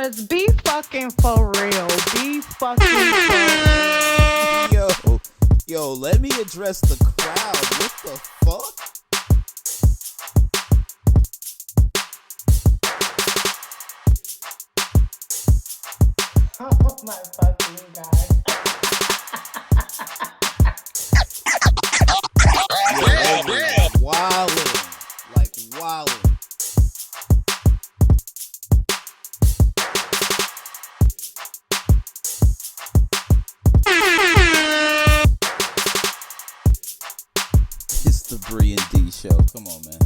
Cause be fucking for real. Be fucking for real. Yo, let me address the crowd. What the fuck? Oh my fucking god. Wildin'. Like wildin'. It's the Bree and D show. Come on, man.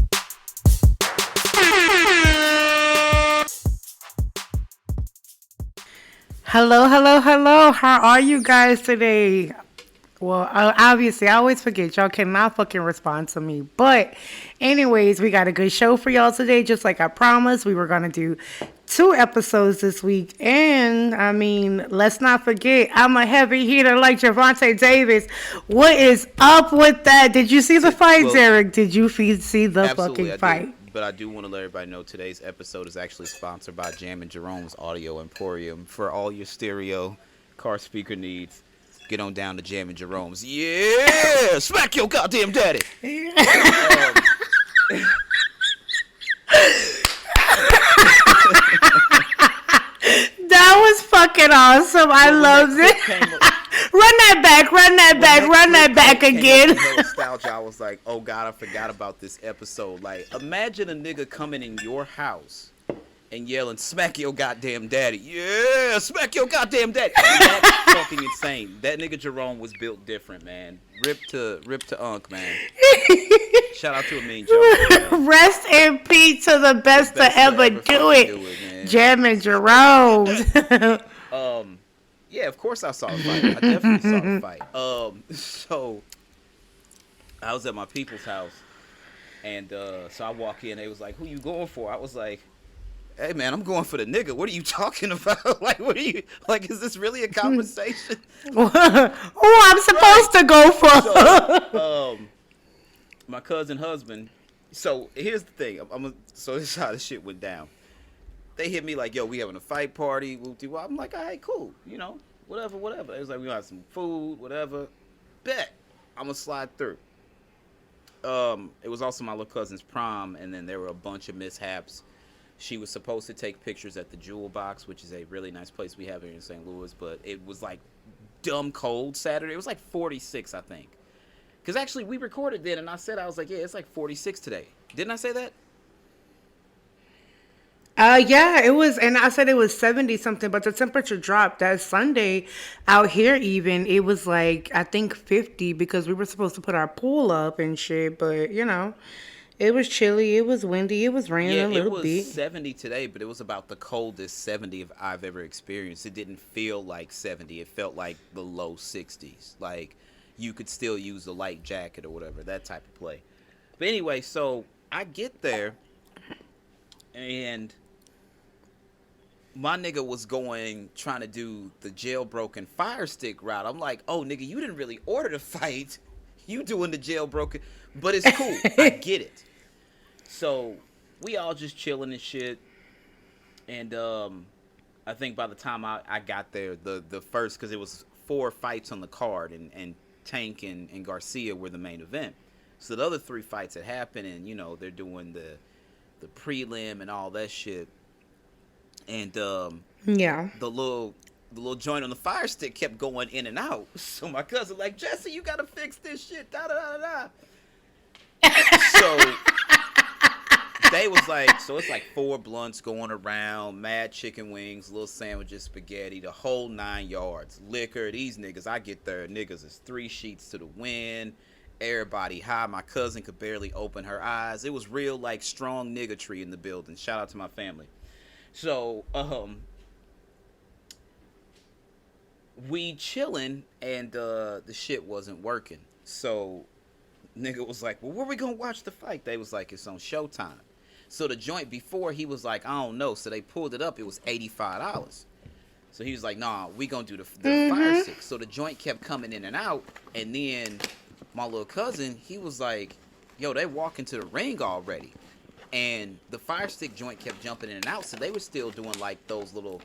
Hello, hello, hello. How are you guys today? Well, obviously, I always forget. Y'all cannot fucking respond to me. But, anyways, we got a good show for y'all today. Just like I promised, we were going to do 2 episodes this week. And, I mean, let's not forget, I'm a heavy hitter like Javante Davis. What is up with that? Did you see the fight, Derek? Did you see the fucking fight? But I do want to let everybody know today's episode is actually sponsored by Jam and Jerome's Audio Emporium. For all your stereo car speaker needs, get on down to Jam and Jerome's. Yeah! Smack your goddamn daddy! That was fucking awesome. I loved it. Run that back again. Nostalgia, I was like, oh God, I forgot about this episode. Like, imagine a nigga coming in your house and yelling, smack your goddamn daddy. Yeah, smack your goddamn daddy. That's fucking insane. That nigga Jerome was built different, man. Rip to Unk, man. Shout out to a mean joke. Rest in peace to the best to ever do it. Jam and Jerome. Yeah, of course I saw the fight. I definitely saw the fight. So I was at my people's house, and so I walk in. They was like, "Who you going for?" I was like, "Hey man, I'm going for the nigga. What are you talking about? Like, what are you like? Is this really a conversation?" Who I'm supposed to go for? So, my cousin husband. So here's the thing. So this is how this shit went down. They hit me like, yo, we having a fight party. I'm like, all right, cool. You know, whatever. It was like, we got some food, whatever. Bet. I'm going to slide through. It was also my little cousin's prom, and then there were a bunch of mishaps. She was supposed to take pictures at the Jewel Box, which is a really nice place we have here in St. Louis, but it was like dumb cold Saturday. It was like 46, I think. Because actually, we recorded then, and I was like, yeah, it's like 46 today. Didn't I say that? Yeah, it was, and I said it was 70 something, but the temperature dropped that Sunday out here. Even it was like I think 50 because we were supposed to put our pool up and shit. But you know, it was chilly, it was windy, it was raining a little bit. It was 70 today, but it was about the coldest 70 I've ever experienced. It didn't feel like 70; it felt like the low 60s. Like you could still use a light jacket or whatever, that type of play. But anyway, so I get there and my nigga was trying to do the jailbroken fire stick route. I'm like, oh, nigga, you didn't really order the fight. You doing the jailbroken. But it's cool. I get it. So we all just chilling and shit. And I think by the time I got there, the first, because it was 4 fights on the card, and Tank and Garcia were the main event. So the other 3 fights had happened, and, you know, they're doing the prelim and all that shit. And yeah, the little joint on the fire stick kept going in and out. So my cousin like, Jesse, you gotta fix this shit. Da da da da. So they was like, so it's like 4 blunts going around, mad chicken wings, little sandwiches, spaghetti, the whole 9 yards. Liquor. These niggas, I get there, niggas is 3 sheets to the wind. Everybody high. My cousin could barely open her eyes. It was real like strong niggatry in the building. Shout out to my family. So, we chilling, and the shit wasn't working. So, nigga was like, well, where we gonna watch the fight? They was like, it's on Showtime. So, the joint before, he was like, I don't know. So, they pulled it up. It was $85. So, he was like, nah, we gonna do the fire stick. So, the joint kept coming in and out. And then, my little cousin, he was like, yo, they walking to the ring already. And the Fire Stick joint kept jumping in and out, so they were still doing like those little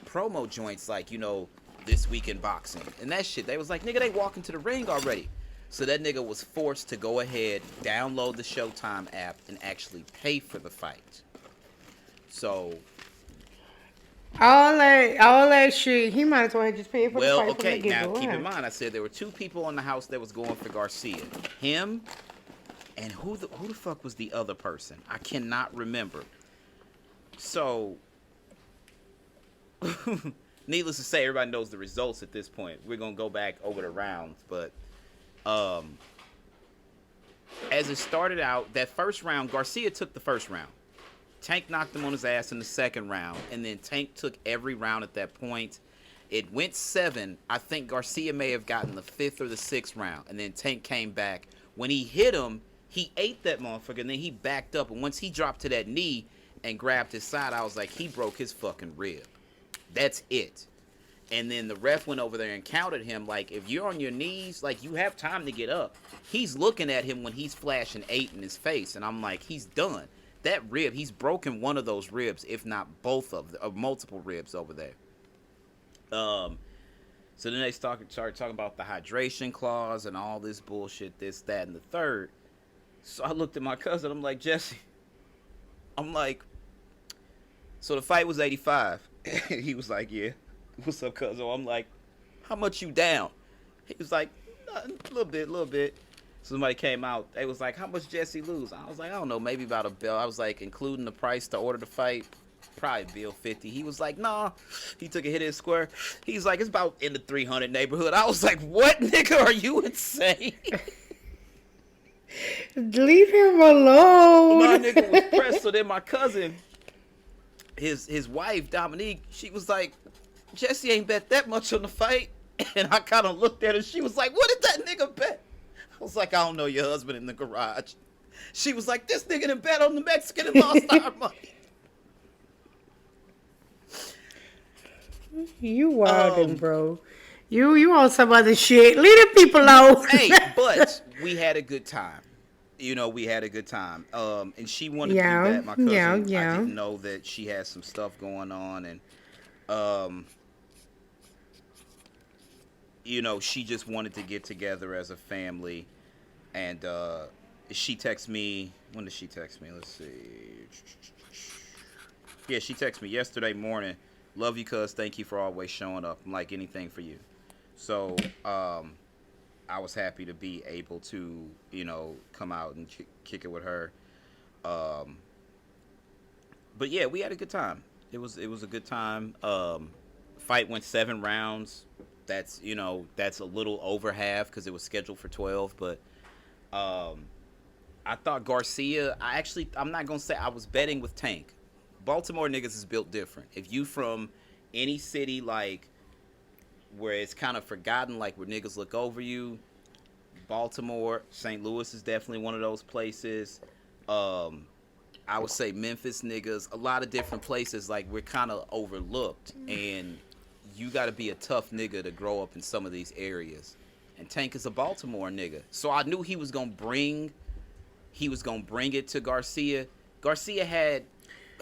promo joints, like, you know, this week in boxing and that shit. They was like, nigga, they walking to the ring already. So that nigga was forced to go ahead, download the Showtime app, and actually pay for the fight. So all that shit, he might as well have just paid for the well, fight okay, from the now get-go. keep in mind, I said there were two people in the house that was going for Garcia. Him and who the fuck was the other person? I cannot remember. So needless to say, everybody knows the results at this point. We're gonna go back over the rounds, but as it started out, that first round, Garcia took the first round. Tank knocked him on his ass in the second round, and then Tank took every round at that point. It went 7. I think Garcia may have gotten the 5th or the 6th round, and then Tank came back. When he hit him, he ate that motherfucker, and then he backed up, and once he dropped to that knee and grabbed his side, I was like, he broke his fucking rib. That's it. And then the ref went over there and counted him. Like, if you're on your knees, like, you have time to get up. He's looking at him when he's flashing 8 in his face, and I'm like, he's done. That rib, he's broken one of those ribs, if not both of them, or multiple ribs over there. So then they started talking about the hydration clause and all this bullshit, this, that, and the third. So I looked at my cousin. I'm like, Jesse, I'm like, so the fight was 85. He was like, yeah. What's up, cousin? I'm like, how much you down? He was like, a little bit. Somebody came out. They was like, how much Jesse lose? I was like, I don't know, maybe about a bill. I was like, including the price to order the fight, probably bill 50. He was like, nah. He took a hit in his square. He's like, it's about in the 300 neighborhood. I was like, what, nigga? Are you insane? Leave him alone. My nigga was pressed. So then my cousin, his wife, Dominique, she was like, Jesse ain't bet that much on the fight. And I kind of looked at her. She was like, what did that nigga bet? I was like, I don't know, your husband in the garage. She was like, this nigga done bet on the Mexican and lost our money. You wildin', bro. You on some other shit. Leave the people alone. Hey, but we had a good time. You know, we had a good time. And she wanted to do that, my cousin. Yeah. I didn't know that she had some stuff going on. And, you know, she just wanted to get together as a family. And she texted me. When did she text me? Let's see. Yeah, she texted me yesterday morning. Love you, cuz. Thank you for always showing up. I'm like anything for you. So I was happy to be able to, you know, come out and kick it with her. But yeah, we had a good time. It was a good time. Fight went 7 rounds. That's, you know, that's a little over half because it was scheduled for 12. But I thought Garcia. I'm not gonna say I was betting with Tank. Baltimore niggas is built different. If you from any city like where it's kind of forgotten, like where niggas look over you, Baltimore, St. Louis is definitely one of those places. I would say Memphis niggas, a lot of different places, like we're kind of overlooked, and you got to be a tough nigga to grow up in some of these areas. And Tank is a Baltimore nigga, so I knew he was gonna bring it to Garcia. Garcia had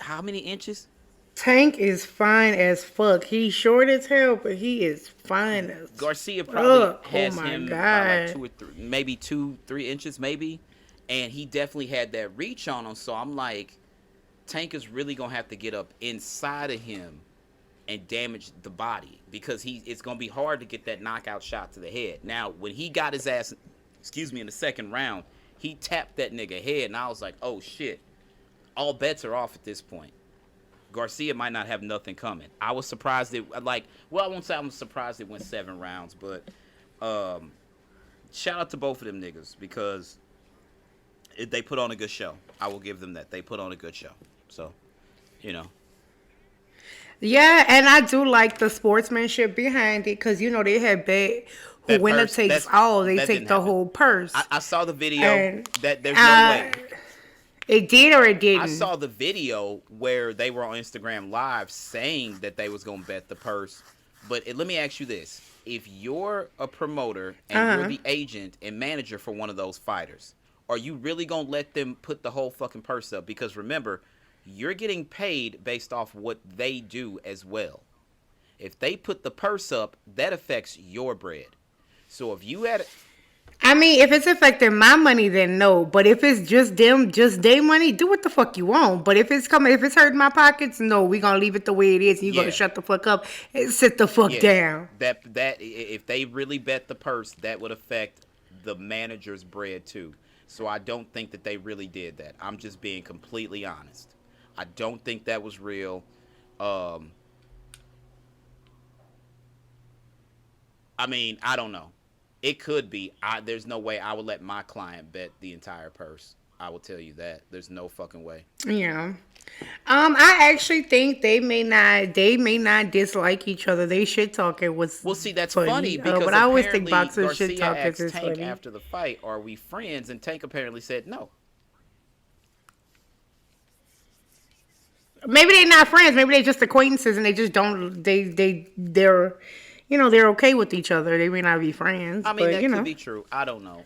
how many inches? Tank is fine as fuck. He's short as hell, but he is fine as Garcia probably has oh my him God. by like 2 or 3, maybe 2-3 inches, maybe. And he definitely had that reach on him. So I'm like, Tank is really gonna have to get up inside of him and damage the body because it's gonna be hard to get that knockout shot to the head. Now, when he got his ass, in the second round, he tapped that nigga head, and I was like, oh shit. All bets are off at this point. Garcia might not have nothing coming. I was surprised I won't say I'm surprised it went 7 rounds, but shout out to both of them niggas because they put on a good show. I will give them that. They put on a good show. So, you know. Yeah, and I do like the sportsmanship behind it because, you know, they had bet who That winner purse, takes all. They that take didn't the happen. whole purse. I saw the video. And, That there's no way. It did or it didn't? I saw the video where they were on Instagram Live saying that they was going to bet the purse. But let me ask you this. If you're a promoter and you're the agent and manager for one of those fighters, are you really gonna let them put the whole fucking purse up? Because remember, you're getting paid based off what they do as well. If they put the purse up, that affects your bread. So if you had, I mean, if it's affecting my money, then no. But if it's just them, just their money, do what the fuck you want. But if it's hurting my pockets, no, we gonna leave it the way it is. And you gonna shut the fuck up and sit the fuck down. that if they really bet the purse, that would affect the manager's bread too. So I don't think that they really did that. I'm just being completely honest. I don't think that was real. I mean, I don't know. It could be. There's no way I would let my client bet the entire purse. I will tell you that. There's no fucking way. Yeah. I actually think they may not dislike each other. They shit talking was Well, see, that's funny. funny because but I always think apparently boxers shit Garcia talking asked is Tank funny. after the fight, "Are we friends?" And Tank apparently said no. Maybe they're not friends. Maybe they're just acquaintances, and they just don't. They're, they're okay with each other. They may not be friends. I mean, but, that could be true. I don't know.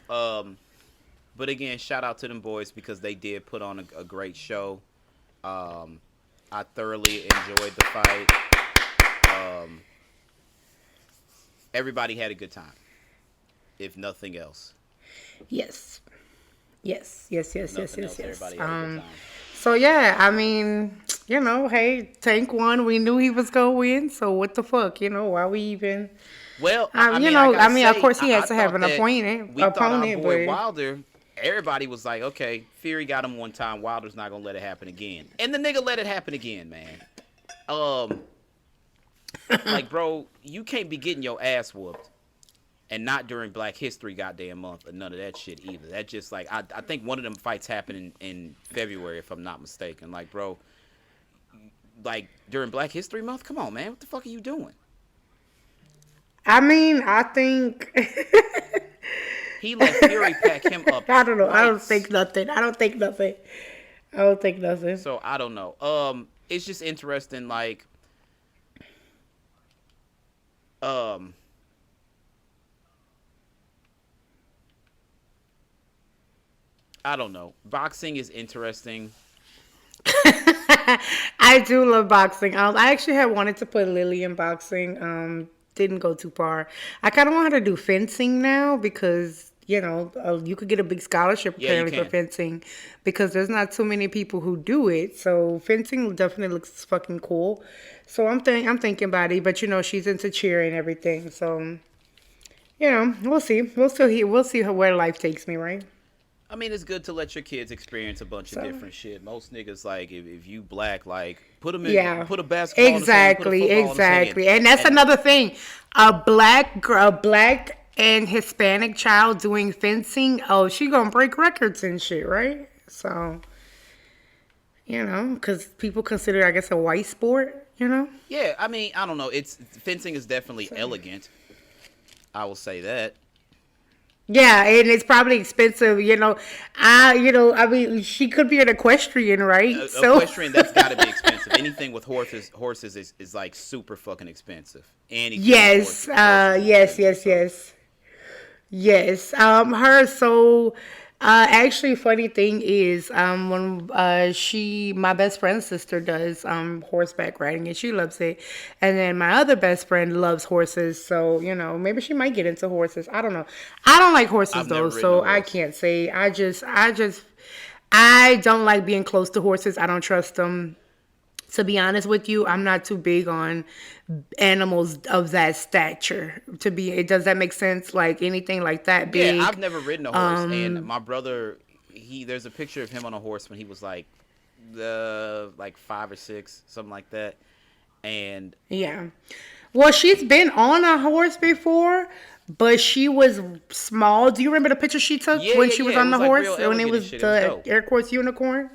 But again, shout out to them boys because they did put on a great show. I thoroughly enjoyed the fight. Everybody had a good time, if nothing else. Yes. Everybody had a good time. So yeah, I mean, hey, Tank won. We knew he was gonna win. So what the fuck, why we even? Well, I mean, of course he has to have an opponent. We thought our boy but Wilder. Everybody was like, okay, Fury got him one time. Wilder's not gonna let it happen again, and the nigga let it happen again, man. Like, bro, you can't be getting your ass whooped, and not during Black History goddamn month or none of that shit either. That just like I think one of them fights happened in February if I'm not mistaken. Like, bro, like during Black History month, come on, man, what the fuck are you doing? I mean, I think he let Fury pack him up. I don't know. Twice. I don't think nothing. So I don't know. It's just interesting. Like, I don't know. Boxing is interesting. I do love boxing. I actually had wanted to put Lily in boxing. Didn't go too far. I kind of want her to do fencing now because you could get a big scholarship apparently for fencing because there's not too many people who do it. So fencing definitely looks fucking cool. So I'm thinking about it, but she's into cheer and everything. So we'll see. We'll see where life takes me, right? I mean, it's good to let your kids experience a bunch of different shit. Most niggas, like, if you black, like, put them in, put a basketball exactly, and that's another thing. A black and Hispanic child doing fencing, she gonna break records and shit, right? So, because people consider, I guess, a white sport, Yeah, I mean, I don't know. Fencing is definitely elegant. I will say that. Yeah, and it's probably expensive, I mean, she could be an equestrian, right? Equestrian, that's got to be expensive. Anything with horses is like super fucking expensive. Yes. Actually, funny thing is, when my best friend's sister does horseback riding and she loves it, and then my other best friend loves horses, so maybe she might get into horses. I don't know. I don't like horses though, so I can't say. I don't like being close to horses. I don't trust them. To be honest with you, I'm not too big on animals of that stature. Does that make sense? Like anything like that big? Yeah, I've never ridden a horse, and my brother, there's a picture of him on a horse when he was like 5 or 6, something like that. And yeah, well, she's been on a horse before, but she was small. Do you remember the picture she took when she was on the horse when it was the Air Force unicorn?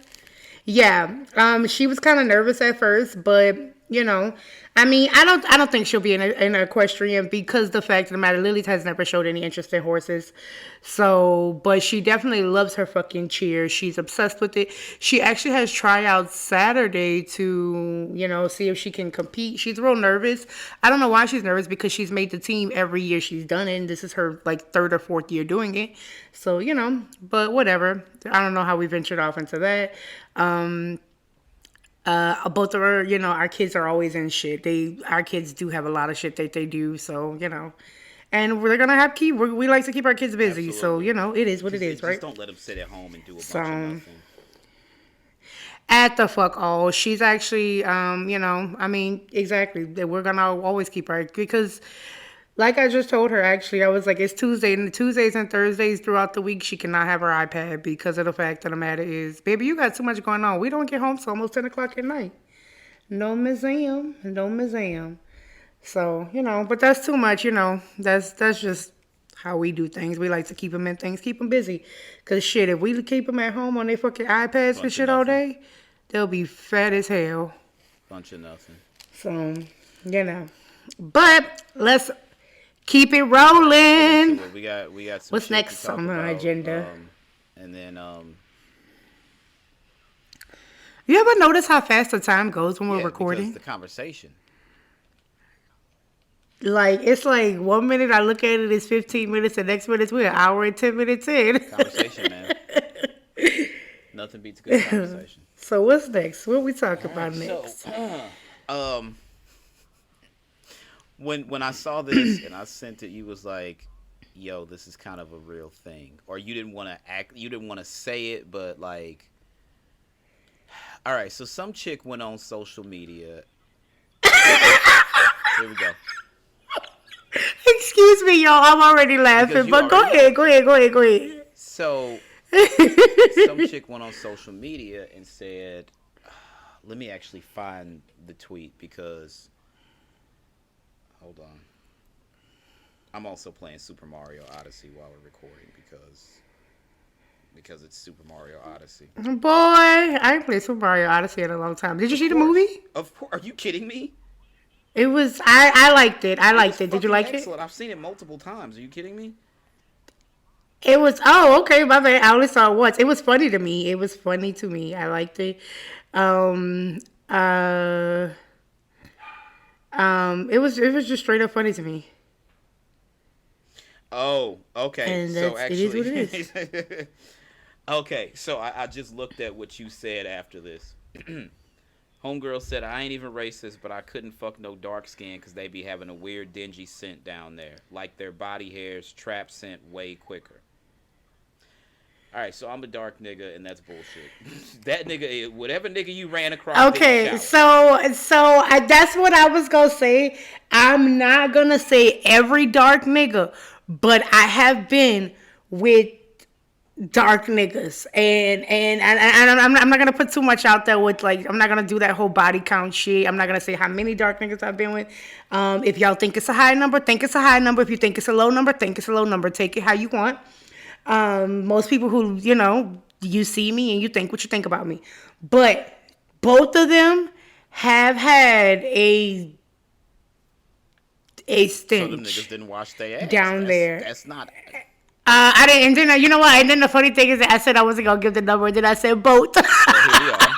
Yeah, she was kind of nervous at first, but you know, I mean, I don't think she'll be in an equestrian because the fact of the matter, Lily has never showed any interest in horses. So, but she definitely loves her fucking cheer. She's obsessed with it. She actually has tryouts Saturday to, see if she can compete. She's real nervous. I don't know why she's nervous because she's made the team every year she's done it, and this is her like third or fourth year doing it. So, but whatever. I don't know how we ventured off into that. Both of our kids are always in shit. Our kids do have a lot of shit that they do. So, and we're gonna we like to keep our kids busy. So, Absolutely. it is what it is, Just right? don't let them sit at home and do a bunch of So, nothing. at the fuck all, she's actually, I mean, exactly. That we're gonna always keep her because, like I just told her, actually, I was like, it's Tuesday, and Tuesdays and Thursdays throughout the week, she cannot have her iPad because of the fact of the matter is, baby, you got too much going on. We don't get home till almost 10 o'clock at night. No museum, no museum. So, but that's too much, That's just how we do things. We like to keep them in things, keep them busy. Because shit, if we keep them at home on their fucking iPads and Bunch of shit all nothing. day, they'll be fat as hell. Bunch of nothing. So, you know. But let's keep it Get rolling. into it. We got some What's shit to next talk on the about. agenda? And then You ever notice how fast the time goes when we're yeah, because recording? the conversation. Like, it's like 1 minute I look at it, it's 15 minutes, the next minute we're an hour and 10 minutes in. Conversation, man. Nothing beats good conversation. So what's next? What we talk All about right, so next? um when I saw this and I sent it, you was like, "Yo, this is kind of a real thing," or you didn't want to say it, but like, all right. So some chick went on social media. Here we go. Excuse me, y'all. I'm already Because laughing, you but go already ahead, know. go ahead, go ahead, go ahead. So some chick went on social media and said, "Let me actually find the tweet because hold on." I'm also playing Super Mario Odyssey while we're recording because it's Super Mario Odyssey. Boy, I ain't played Super Mario Odyssey in a long time. Did you Of see the course, movie? of course. Are you kidding me? It was I liked it. I It was liked it. Did you fucking like it? excellent. I've seen it multiple times. Are you kidding me? It was okay, my bad. I only saw it once. It was funny to me. It was funny to me. I liked it. Um uh it was just straight up funny to me. Oh, okay. And So it is what it is. actually, okay. So I just looked at what you said after this. Homegirl said, I ain't even racist, but I couldn't fuck no dark skin because they be having a weird, dingy scent down there. Like their body hairs trap scent way quicker. All right, so I'm a dark nigga, and that's bullshit. That nigga, whatever nigga you ran across, didn't Okay, shower. that's what I was gonna say. I'm not gonna say every dark nigga, but I have been with dark niggas, and I'm not gonna put too much out there with like I'm not gonna do that whole body count shit. I'm not gonna say how many dark niggas I've been with. If y'all think it's a high number, think it's a high number. If you think it's a low number, think it's a low number. Take it how you want. Most people who, you see me and you think what you think about me. But both of them have had a So them niggas stench didn't wash their ass. down That's there. that's not. I didn't, and then, you know what? And then the funny thing is that I said I wasn't gonna give the number, and then I said both. Well, here we are.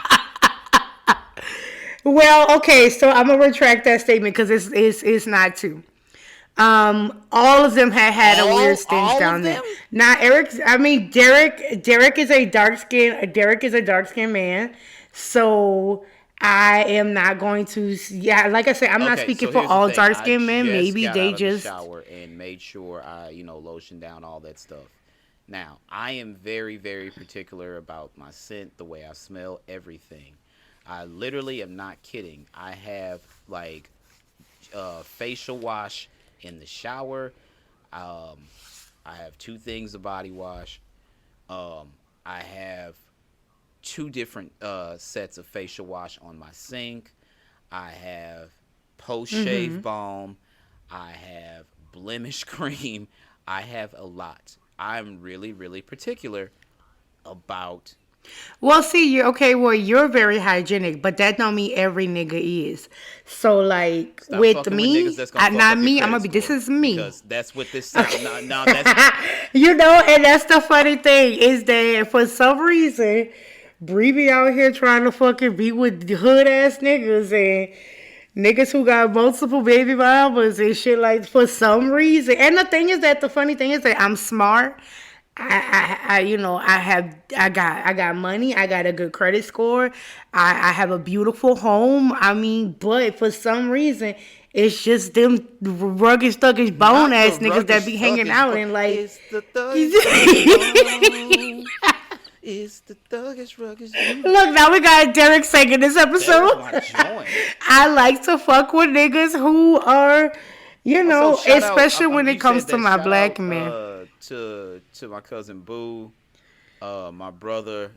Well, okay, so I'm gonna retract that statement because it's not two. All of them had a weird stench All down of there. them. Now, Derek is a Derek is a dark skinned man. So I am not going to, yeah, like I said, I'm not Okay, speaking so for here's the all thing. dark I skinned men. just Maybe got they out of the just, shower and made sure I, lotioned down all that stuff. Now, I am very, very particular about my scent, the way I smell, everything. I literally am not kidding. I have like facial wash in the shower. Um, I have two things of body wash. I have two different sets of facial wash on my sink. I have post shave balm. I have blemish cream. I have a lot. I'm really, really particular about Well, see, you okay. Well, you're very hygienic, but that don't mean every nigga is. So, like Stop with fucking with niggas me, that's gonna fuck not up your me. I'm credit gonna be. This score is me. because that's what this sound. Okay. No, no, that's You know, and that's the funny thing is that for some reason, Bree be out here trying to fucking be with hood ass niggas and niggas who got multiple baby mamas and shit like for some reason. And the thing is that the funny thing is that I'm smart. You know, I got money. I got a good credit score. I have a beautiful home. I mean, but for some reason, it's just them rugged, thuggish, bone not the ass niggas that ruggish be hanging thuggish, out but and like. it's the thuggish ruggish bone. It's the thuggish ruggish bone. Look, now we got Derek singing this That was episode. my joint. I like to fuck with niggas who are, you Also, know, shout out. especially when You it comes said to that. my Shout black out men. to my cousin Boo, my brother,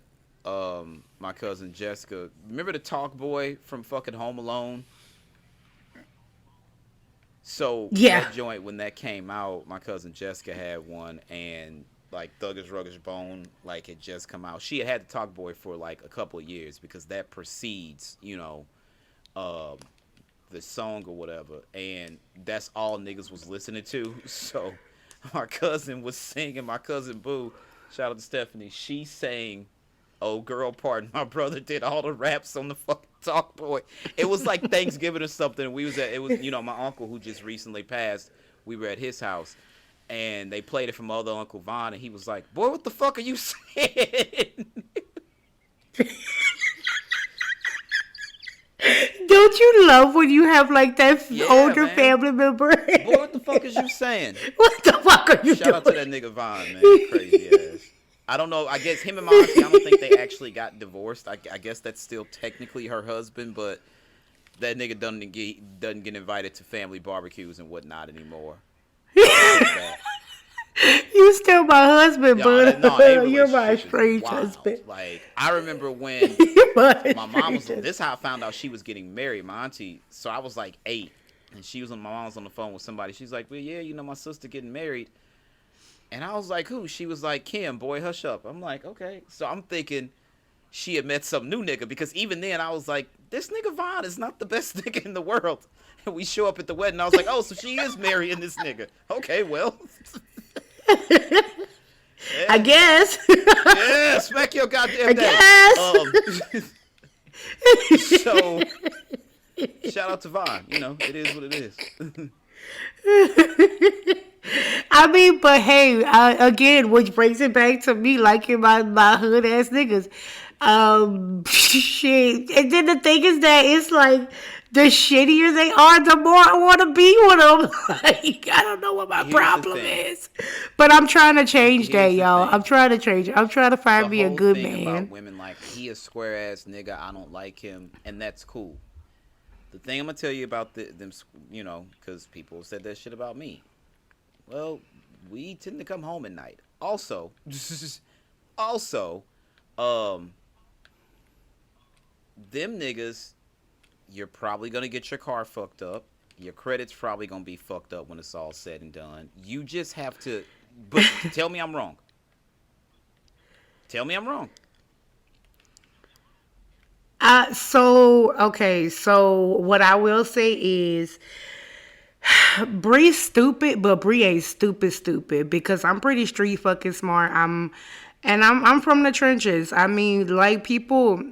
my cousin Jessica. Remember the Talk Boy from fucking Home Alone? So Yeah. that joint when that came out, my cousin Jessica had one, and like Thuggish Ruggish Bone, like it just come out. She had the Talk Boy for like a couple of years because that precedes, um, the song or whatever, and that's all niggas was listening to. So my cousin was singing. My cousin Boo, shout out to Stephanie. She sang "Oh Girl Pardon." My brother did all the raps on the fucking Talk Boy. It was like Thanksgiving or something. We was at it was my uncle who just recently passed. We were at his house, and they played it from other Uncle Von, and he was like, "Boy, what the fuck are you saying?" Don't you love when you have like that Yeah, older man. family member? Boy, what the fuck is you saying? What the fuck are you Shout out to that doing? nigga Vaughn, man. Crazy ass. I don't know. I guess him and my auntie, I don't think they actually got divorced. I guess that's still technically her husband, but that nigga doesn't get invited to family barbecues and whatnot anymore. Shit like that. You still my husband, Y'all, but no, they you're my relationship is strange wild. husband. Like I remember when You're my my mom strange was. husband. This is how I found out she was getting married. My auntie. So I was like 8, and my mom was on the phone with somebody. She's like, "Well, yeah, my sister getting married." And I was like, "Who?" She was like, "Kim, boy, hush up." I'm like, "Okay." So I'm thinking she had met some new nigga because even then I was like, "This nigga Vaughn is not the best nigga in the world." And we show up at the wedding. I was like, "Oh, so she is marrying this nigga?" Okay, well. I Yeah, guess. yeah, smack your goddamn I day. guess. So shout out to Vaughn. It is what it is. I mean, but hey, again, which brings it back to me liking my hood ass niggas. Shit. And then the thing is that it's like the shittier they are, the more I want to be with them. Like, I don't know what my Here's the problem thing. is, but I'm trying to change that, Here's the y'all. thing. I'm trying to change it. I'm trying to find The me a whole good thing about man. women like he a square ass nigga. I don't like him, and that's cool. The thing I'm gonna tell you about them, because people said that shit about me. Well, we tend to come home at night. Also, um, them niggas, you're probably gonna get your car fucked up. Your credit's probably gonna be fucked up when it's all said and done. You just have to. But tell me I'm wrong. Tell me I'm wrong. So what I will say is Bree's stupid, but Bree ain't stupid because I'm pretty street fucking smart. I'm from the trenches. I mean, like people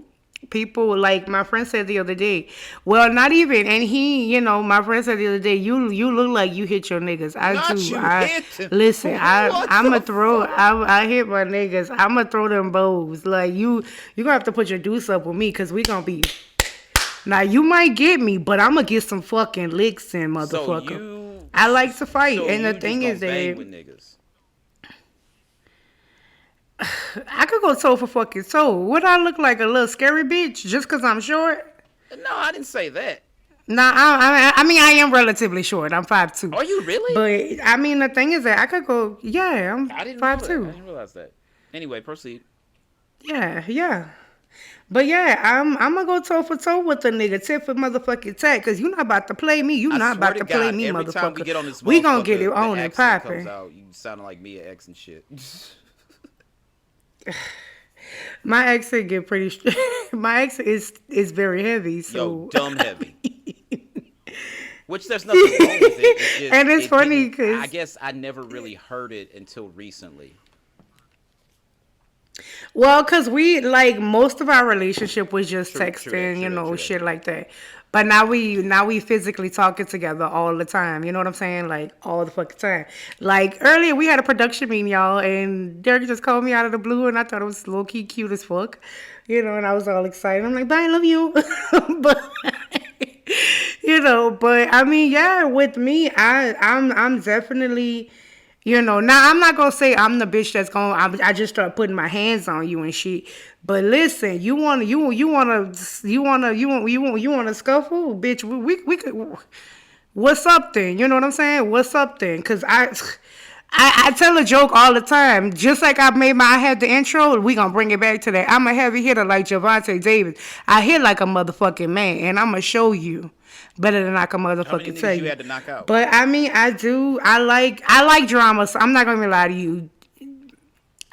like my friend said the other day. Well, not even, and my friend said the other day, you look like you hit your niggas. I Not do. you I hit him. listen. What I'm the gonna throw. fuck? I hit my niggas. I'm gonna throw them bows. Like you gonna have to put your deuce up with me because we gonna be. Now you might get me, but I'm gonna get some fucking licks in, So motherfucker. you. I like to fight, So and you the just thing gonna is bang that with niggas. I could go toe for fucking toe. Would I look like a little scary bitch just because I'm short? No, I didn't say that. Nah, I mean I am relatively short. I'm 5'2". Are you really? But I mean the thing is that I could go. Yeah, I'm I didn't know five that. I two. didn't realize that. Anyway, proceed. Yeah. But yeah, I'm gonna go toe for toe with the nigga, tit for motherfucking tat, cause you not about to play me. You I not swear about to to play God, me, every time we motherfucker. get on this We gonna get it motherfucker, the on and accent comes popping. out. You sounding like Mia X and shit. My accent get pretty. My accent is very heavy, Yo, so dumb heavy. Which there's nothing wrong with it. It's just and it's it funny didn't. I because guess I never really heard it until recently. well, cause we like most of our relationship was just True that. texting, True that. True that. shit like that. But now we physically talking together all the time. You know what I'm saying? Like all the fucking time. Like earlier we had a production meeting, y'all, and Derek just called me out of the blue, and I thought it was low key cute as fuck. And I was all excited. I'm like, bye, I love you. But but I mean, yeah, with me, I'm definitely. Now I'm not gonna say I'm the bitch that's I just start putting my hands on you and shit. But listen, you wanna scuffle, bitch? We could. What's up then? You know what I'm saying? What's up then? Cause I tell a joke all the time. Just like I had the intro, we gonna bring it back to that. I'm a heavy hitter like Javante Davis. I hit like a motherfucking man, and I'm gonna show you better than I can How many motherfucking tell niggas you you. had to knock out? But I mean, I do. I like drama, so I'm not gonna lie to you.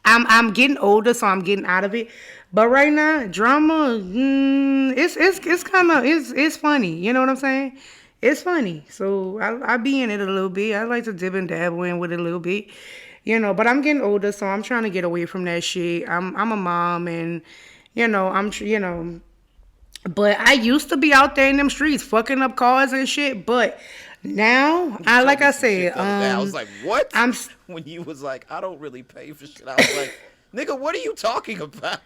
I'm getting older, so I'm getting out of it. But right now, drama, it's kind of it's funny. You know what I'm saying? It's funny. So I be in it a little bit. I like to dip and dabble in with it a little bit. But I'm getting older, so I'm trying to get away from that shit. I'm a mom, and but I used to be out there in them streets fucking up cars and shit. But now, You I told like me I some shit said, the other day. I was like, what? I'm When you was like, I don't really pay for shit. I was like, nigga, what are you talking about?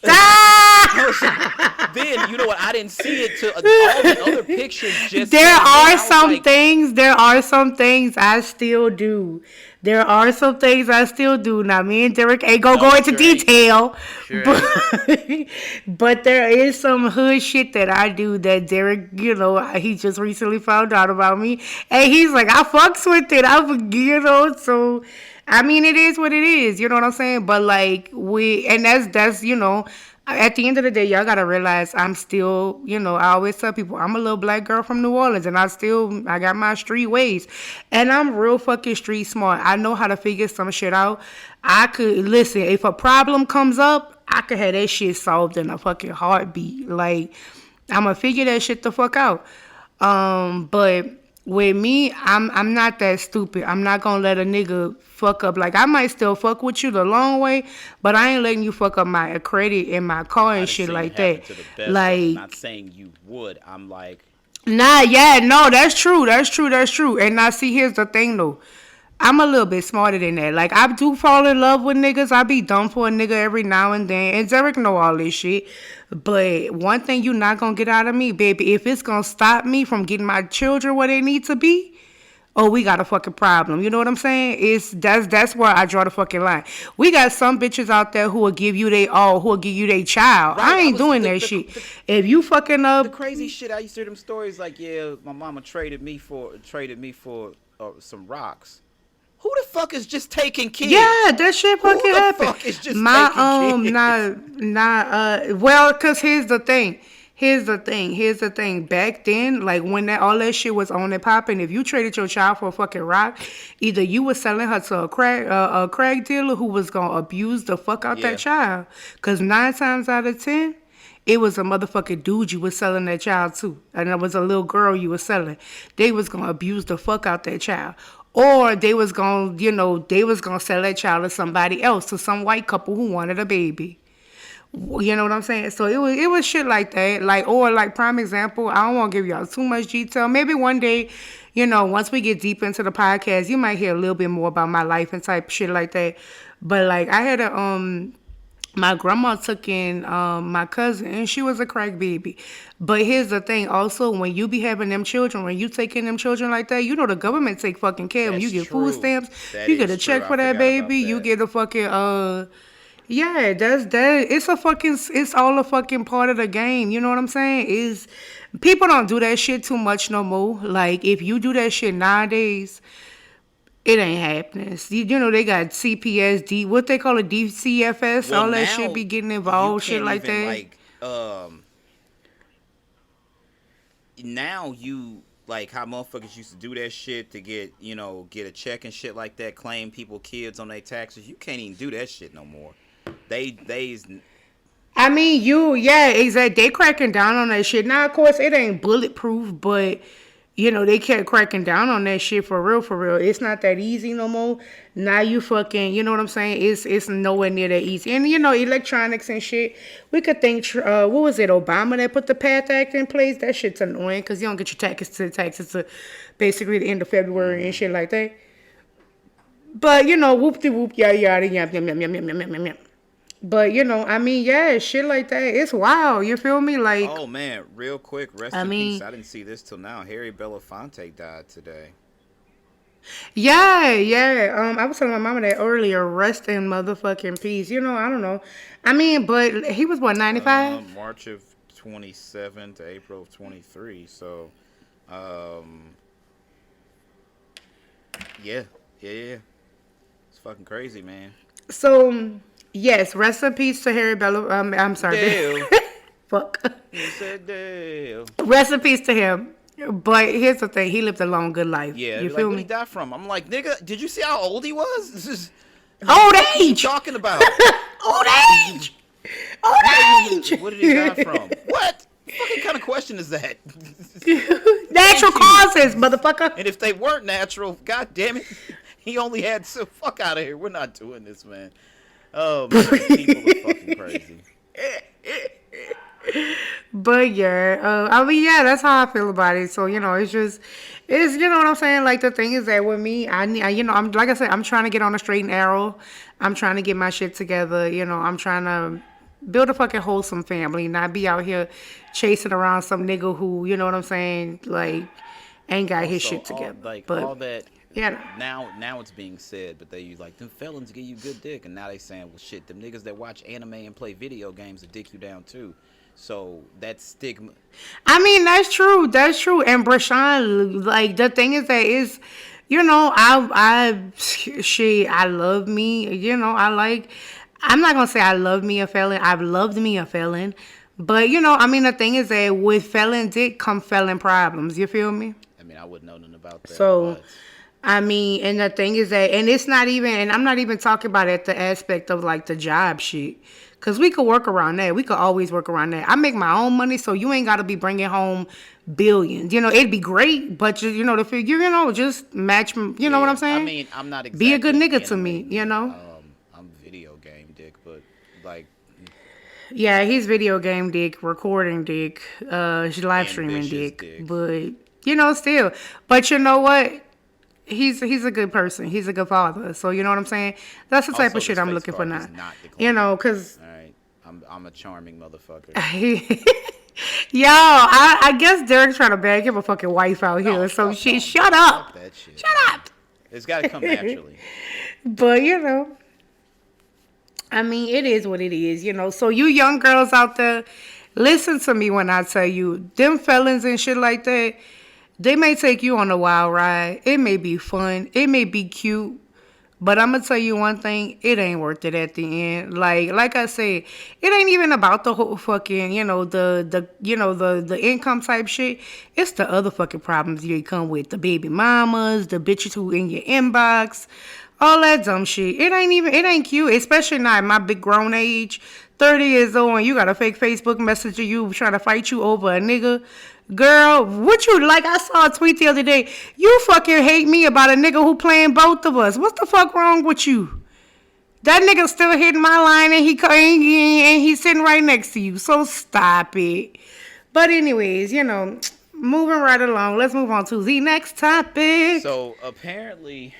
I was like, stop. then you know what? I didn't see it till all the other pictures just There came in. are I was some like, things. There are some things I still do. There are some things I still do. Now, me and Derek ain't gonna no, go into sure ain't. detail, Sure but ain't. but there is some hood shit that I do that Derek, he just recently found out about me, and he's like, I fucks with it. So. I mean, it is what it is. You know what I'm saying? But like and that's at the end of the day, y'all gotta realize I'm still, I always tell people I'm a little black girl from New Orleans, and I got my street ways, and I'm real fucking street smart. I know how to figure some shit out. I could listen if a problem comes up, I could have that shit solved in a fucking heartbeat. Like I'm gonna figure that shit the fuck out. But with me, I'm not that stupid. I'm not gonna let a nigga fuck up. Like I might still fuck with you the long way, but I ain't letting you fuck up my credit and my car I and done shit seen it like happen that. to the best of them. Not Like saying you would. I'm like, nah, yeah, no, that's true. That's true. That's true. And now see, here's the thing though. I'm a little bit smarter than that. Like I do fall in love with niggas. I be dumb for a nigga every now and then. And Derek know all this shit. But one thing you not gonna get out of me, baby, if it's gonna stop me from getting my children where they need to be, oh, we got a fucking problem. You know what I'm saying? That's where I draw the fucking line. We got some bitches out there who will give you they all, who will give you their child. right. I I ain't was doing that shit. If you fucking the up, crazy shit. I used to hear them stories like, yeah, my mama traded me for some rocks. Who the fuck is just taking kids? yeah, that shit Who fucking the happened. fuck is just My taking kids? well, cause here's the thing. Back then, like when all that shit was on and popping, if you traded your child for a fucking rock, either you was selling her to a crack dealer who was gonna abuse the fuck out that Yeah. child. Cause 9 times out of 10, it was a motherfucking dude you was selling that child to, and it was a little girl you was selling. They was gonna abuse the fuck out that child, or they was gonna sell that child to somebody else, to some white couple who wanted a baby. You know what I'm saying? So it was shit like that. Like, or like prime example, I don't want to give y'all too much detail. Maybe one day, once we get deep into the podcast, you might hear a little bit more about my life and type shit like that. But like I had my grandma took in my cousin, and she was a crack baby. But here's the thing also, when you be having them children, when you taking them children like that, the government take fucking care of them. You That's get food true. stamps, That you get a is true. check I for that forgot baby, about you that. get a fucking yeah, that. It's all a fucking part of the game. You know what I'm saying? Is people don't do that shit too much no more. Like if you do that shit nowadays, it ain't happening. They got CPS, what they call it, DCFS, Well, all that shit now be getting you involved, shit can't like even that. like now you like how motherfuckers used to do that shit to get a check and shit like that, claim people kids on their taxes. You can't even do that shit no more. They's I mean, yeah, exactly. They cracking down on that shit. Now, of course, it ain't bulletproof, but they kept cracking down on that shit for real, for real. It's not that easy no more. Now you fucking, you know what I'm saying? It's nowhere near that easy. And electronics and shit. We could think, what was it, Obama that put the PATH Act in place? That shit's annoying because you don't get your taxes to basically the end of February and shit like that. But whoop de whoop, yada yada, yum yum yum yum yum yum yum yum. But I mean, yeah, shit like that. It's wild. You feel me? Like, oh man, real quick, rest I in peace. mean, I didn't see this till now. Harry Belafonte died today. yeah, yeah. I was telling my mama that earlier. Rest in motherfucking peace. I don't know. I mean, but he was what, 95? March of 27 to April of 23. So, um, yeah, yeah, yeah. It's fucking crazy, man. So, yes, rest in peace to Harry Bella. I'm sorry. Dale. Fuck. You said Dale. Rest in peace to him. But here's the thing. He lived a long, good life. Yeah, You like, feel where'd me? he die from? I'm like, nigga, did you see how old he was? This is Old what you age. talking about? Old age. Old age. What did he die from? What fucking kind of question is that? Natural causes, motherfucker. And if they weren't natural, god damn it, he only had so fuck out of here. We're not doing this, man. Oh man, people are fucking crazy. But yeah, I mean, yeah, that's how I feel about it. So it's you know what I'm saying. Like the thing is that with me, I'm like I said, I'm trying to get on a straight and narrow. I'm trying to get my shit together. I'm trying to build a fucking wholesome family, not be out here chasing around some nigga who, you know what I'm saying, like ain't got his shit together. But all that. yeah. Now it's being said, but they like them felons give you good dick, and now they saying, well, shit, them niggas that watch anime and play video games will dick you down too. So that stigma. I mean, that's true. That's true. And Brashawn, like the thing is that is, I love me. I'm not gonna say I love me a felon. I've loved me a felon, but I mean, the thing is that with felon dick come felon problems. You feel me? I mean, I wouldn't know nothing about that. So. But I mean, and the thing is that, and it's not even, and I'm not even talking about it the aspect of like the job shit. Cause we could work around that. We could always work around that. I make my own money, so you ain't got to be bringing home billions. It'd be great, but the figure, just match. You know what I'm saying? I mean, I'm not exactly be a good nigga to me. I'm video game dick, but like. Yeah, he's video game dick, recording dick, live streaming dick. But still. But you know what? He's a good person. He's a good father. So you know what I'm saying? That's the type of shit I'm looking for now. Cause all right, I'm a charming motherfucker. Yo, I guess Derek's trying to bag him a fucking wife out here. So shut up. That shit. Shut up. It's got to come naturally. But I mean, it is what it is. So you young girls out there, listen to me when I tell you, them felons and shit like that. They may take you on a wild ride. It may be fun. It may be cute. But I'm going to tell you one thing. It ain't worth it at the end. Like I said, it ain't even about the whole fucking, the income type shit. It's the other fucking problems you come with. The baby mamas, the bitches who in your inbox, all that dumb shit. It ain't cute. Especially not at my big grown age. 30 years old and you got a fake Facebook messenger you trying to fight you over a nigga. Girl, I saw a tweet the other day. You fucking hate me about a nigga who playing both of us. What the fuck wrong with you? That nigga still hitting my line and he's sitting right next to you. So stop it. But anyways, moving right along. Let's move on to the next topic. So apparently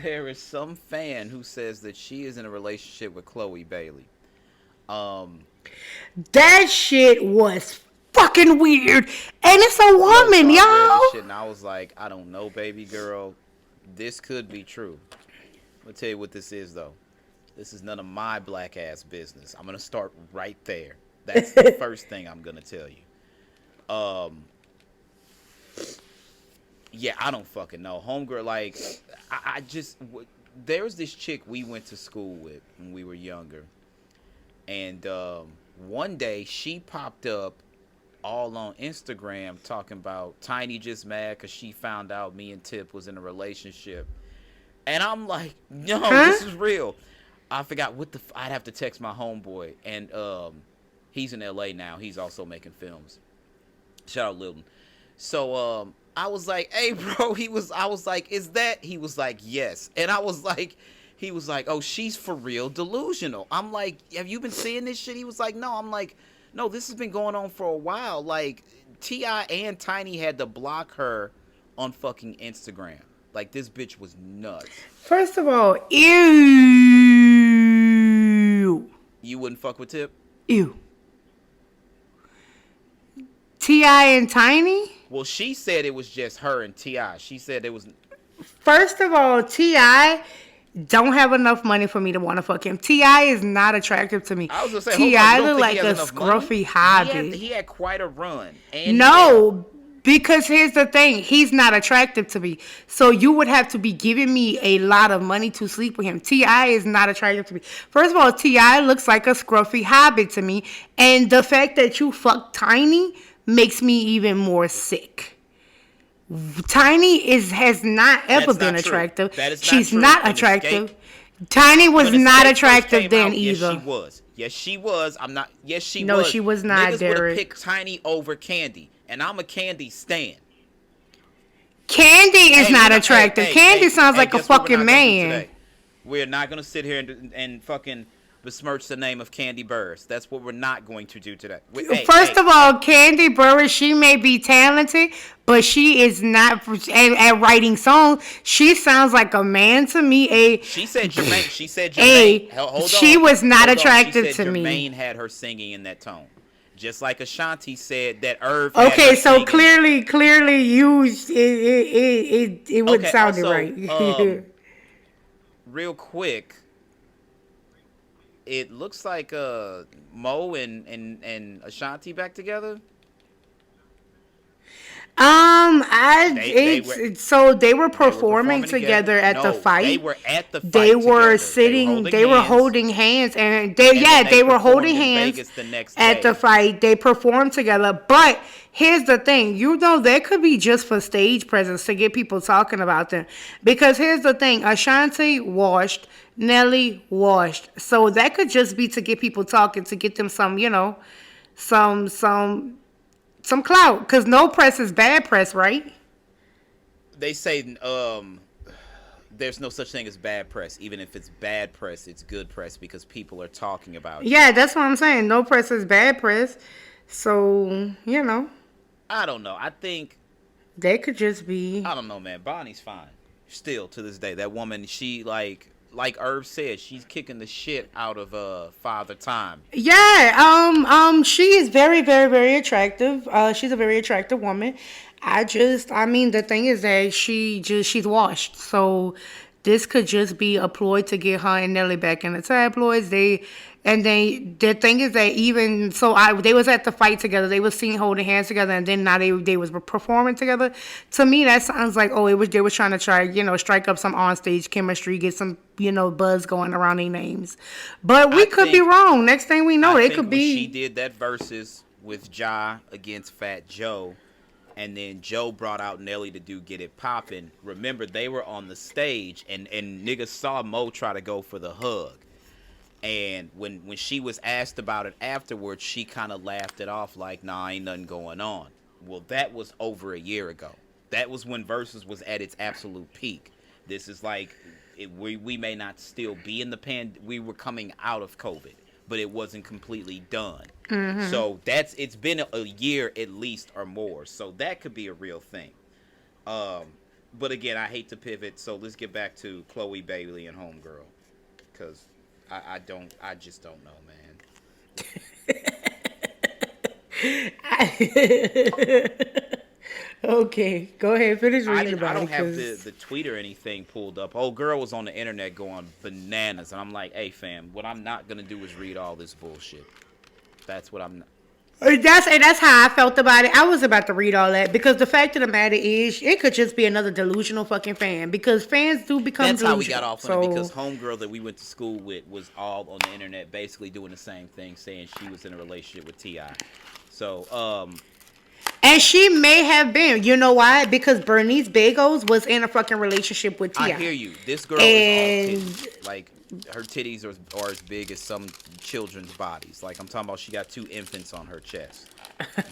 there is some fan who says that she is in a relationship with Chloe Bailey. That shit was fucking weird, and it's a woman, y'all. And I was like, I don't know, baby girl. This could be true. I'm gonna tell you what this is, though. This is none of my black ass business. I'm gonna start right there. That's the first thing I'm gonna tell you. Yeah, I don't fucking know, homegirl. Like, I just there's this chick we went to school with when we were younger, and one day she popped up all on Instagram talking about Tiny just mad because she found out me and Tip was in a relationship. And I'm like, no, This is real. I forgot what I'd have to text my homeboy, and he's in LA now. He's also making films. Shout out Lilton. So I was like, "Hey, bro," I was like, "Is that?" He was like, "Yes," and I was like, he was like, "Oh, she's for real delusional." I'm like, "Have you been seeing this shit?" He was like, "No." I'm like, "No, this has been going on for a while. Like, Ti and Tiny had to block her on fucking Instagram. Like, this bitch was nuts." First of all, ew. You wouldn't fuck with Tip? Ew. T.I. and Tiny? Well, she said it was just her and T.I. She said it was... First of all, T.I. don't have enough money for me to want to fuck him. T.I. is not attractive to me. I was going to say, T.I. look like a scruffy hobbit. He had quite a run. And no, because here's the thing. He's not attractive to me. So you would have to be giving me a lot of money to sleep with him. T.I. is not attractive to me. First of all, T.I. looks like a scruffy hobbit to me. And the fact that you fuck Tiny makes me even more sick. Tiny has not ever been attractive. She's not attractive. Tiny was not attractive then either. Yes, she was. Yes, she was. I'm not. Yes, she was. No, she was not, Niggas Derek. would have picked Tiny over Candy, and I'm a Candy stan. Candy is not attractive. Candy sounds like a fucking man. We're not gonna sit here and fucking besmirch the name of Candy Burris. That's what we're not going to do today. First of all, Candy Burris, she may be talented, but she is not at writing songs. She sounds like a man to me. She said Jermaine. She said Jermaine. Hold on. She was not attractive to me. Jermaine had her singing in that tone. Just like Ashanti said that Irv. Okay, so clearly, it wouldn't sound right. Real quick. It looks like Mo and Ashanti back together. They were performing together at the fight. They were at the fight. They were sitting. They were holding hands, and they were holding hands at the fight. They performed together. But here's the thing, that could be just for stage presence to get people talking about them. Because here's the thing, Ashanti washed, Nelly washed, so that could just be to get people talking, to get them some, some clout, because no press is bad press, right? They say there's no such thing as bad press. Even if it's bad press, it's good press because people are talking about it. Yeah, that's what I'm saying. No press is bad press. So, I don't know. I think they could just be... I don't know, man. Bonnie's fine. Still, to this day. That woman, she, like Irv said, she's kicking the shit out of Father Time. Yeah, she is very, very, very attractive. She's a very attractive woman. The thing is that she's washed. So this could just be a ploy to get her and Nelly back in the tabloids. The thing is that they was at the fight together. They was seen holding hands together, and then now they was performing together. To me, that sounds like they was trying to strike up some onstage chemistry, get some buzz going around their names. But we could be wrong. Next thing we know, they could be. She did that versus with Ja against Fat Joe, and then Joe brought out Nelly to do Get It Poppin'. Remember, they were on the stage, and niggas saw Mo try to go for the hug. And when she was asked about it afterwards, she kind of laughed it off like, nah, ain't nothing going on. Well, that was over a year ago. That was when Versus was at its absolute peak. This is like, we may not still be in the we were coming out of COVID, but it wasn't completely done. Mm-hmm. So it's been a year at least or more. So that could be a real thing. But again, I hate to pivot. So let's get back to Chloe Bailey and Homegirl. Because I just don't know, man. Okay, go ahead, finish reading about it. I don't have the tweet or anything pulled up. Old girl was on the internet going bananas, and I'm like, hey, fam, what I'm not going to do is read all this bullshit. That's what I'm not. That's how I felt about it. I was about to read all that because the fact of the matter is, it could just be another delusional fucking fan because fans do become delusional. That's how we got off on it because homegirl that we went to school with was all on the internet basically doing the same thing, saying she was in a relationship with T.I. So, and she may have been. You know why? Because Bernice Bagels was in a fucking relationship with T.I. I hear you. This girl is all titties. Like, her titties are as big as some children's bodies. Like I'm talking about, she got 2 infants on her chest.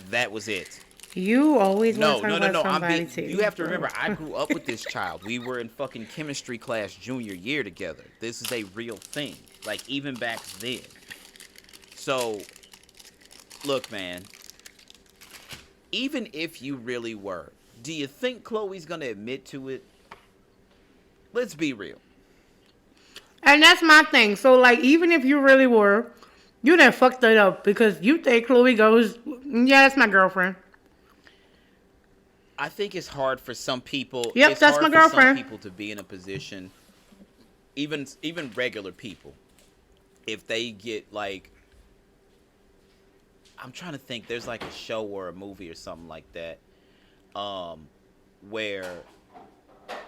That was it. You always want No, to no, talk no, about no. somebody You have to remember, I grew up with this child. We were in fucking chemistry class junior year together. This is a real thing. Like even back then. So, look, man. Even if you really were, do you think Chloe's gonna admit to it? Let's be real. And that's my thing. So, like, even if you really were, you done fucked it up because you think Chloe goes, yeah, that's my girlfriend. I think it's hard for some people. Yep, It's that's hard my for some girlfriend. people to be in a position, even regular people, if they get like, I'm trying to think. There's like a show or a movie or something like that, where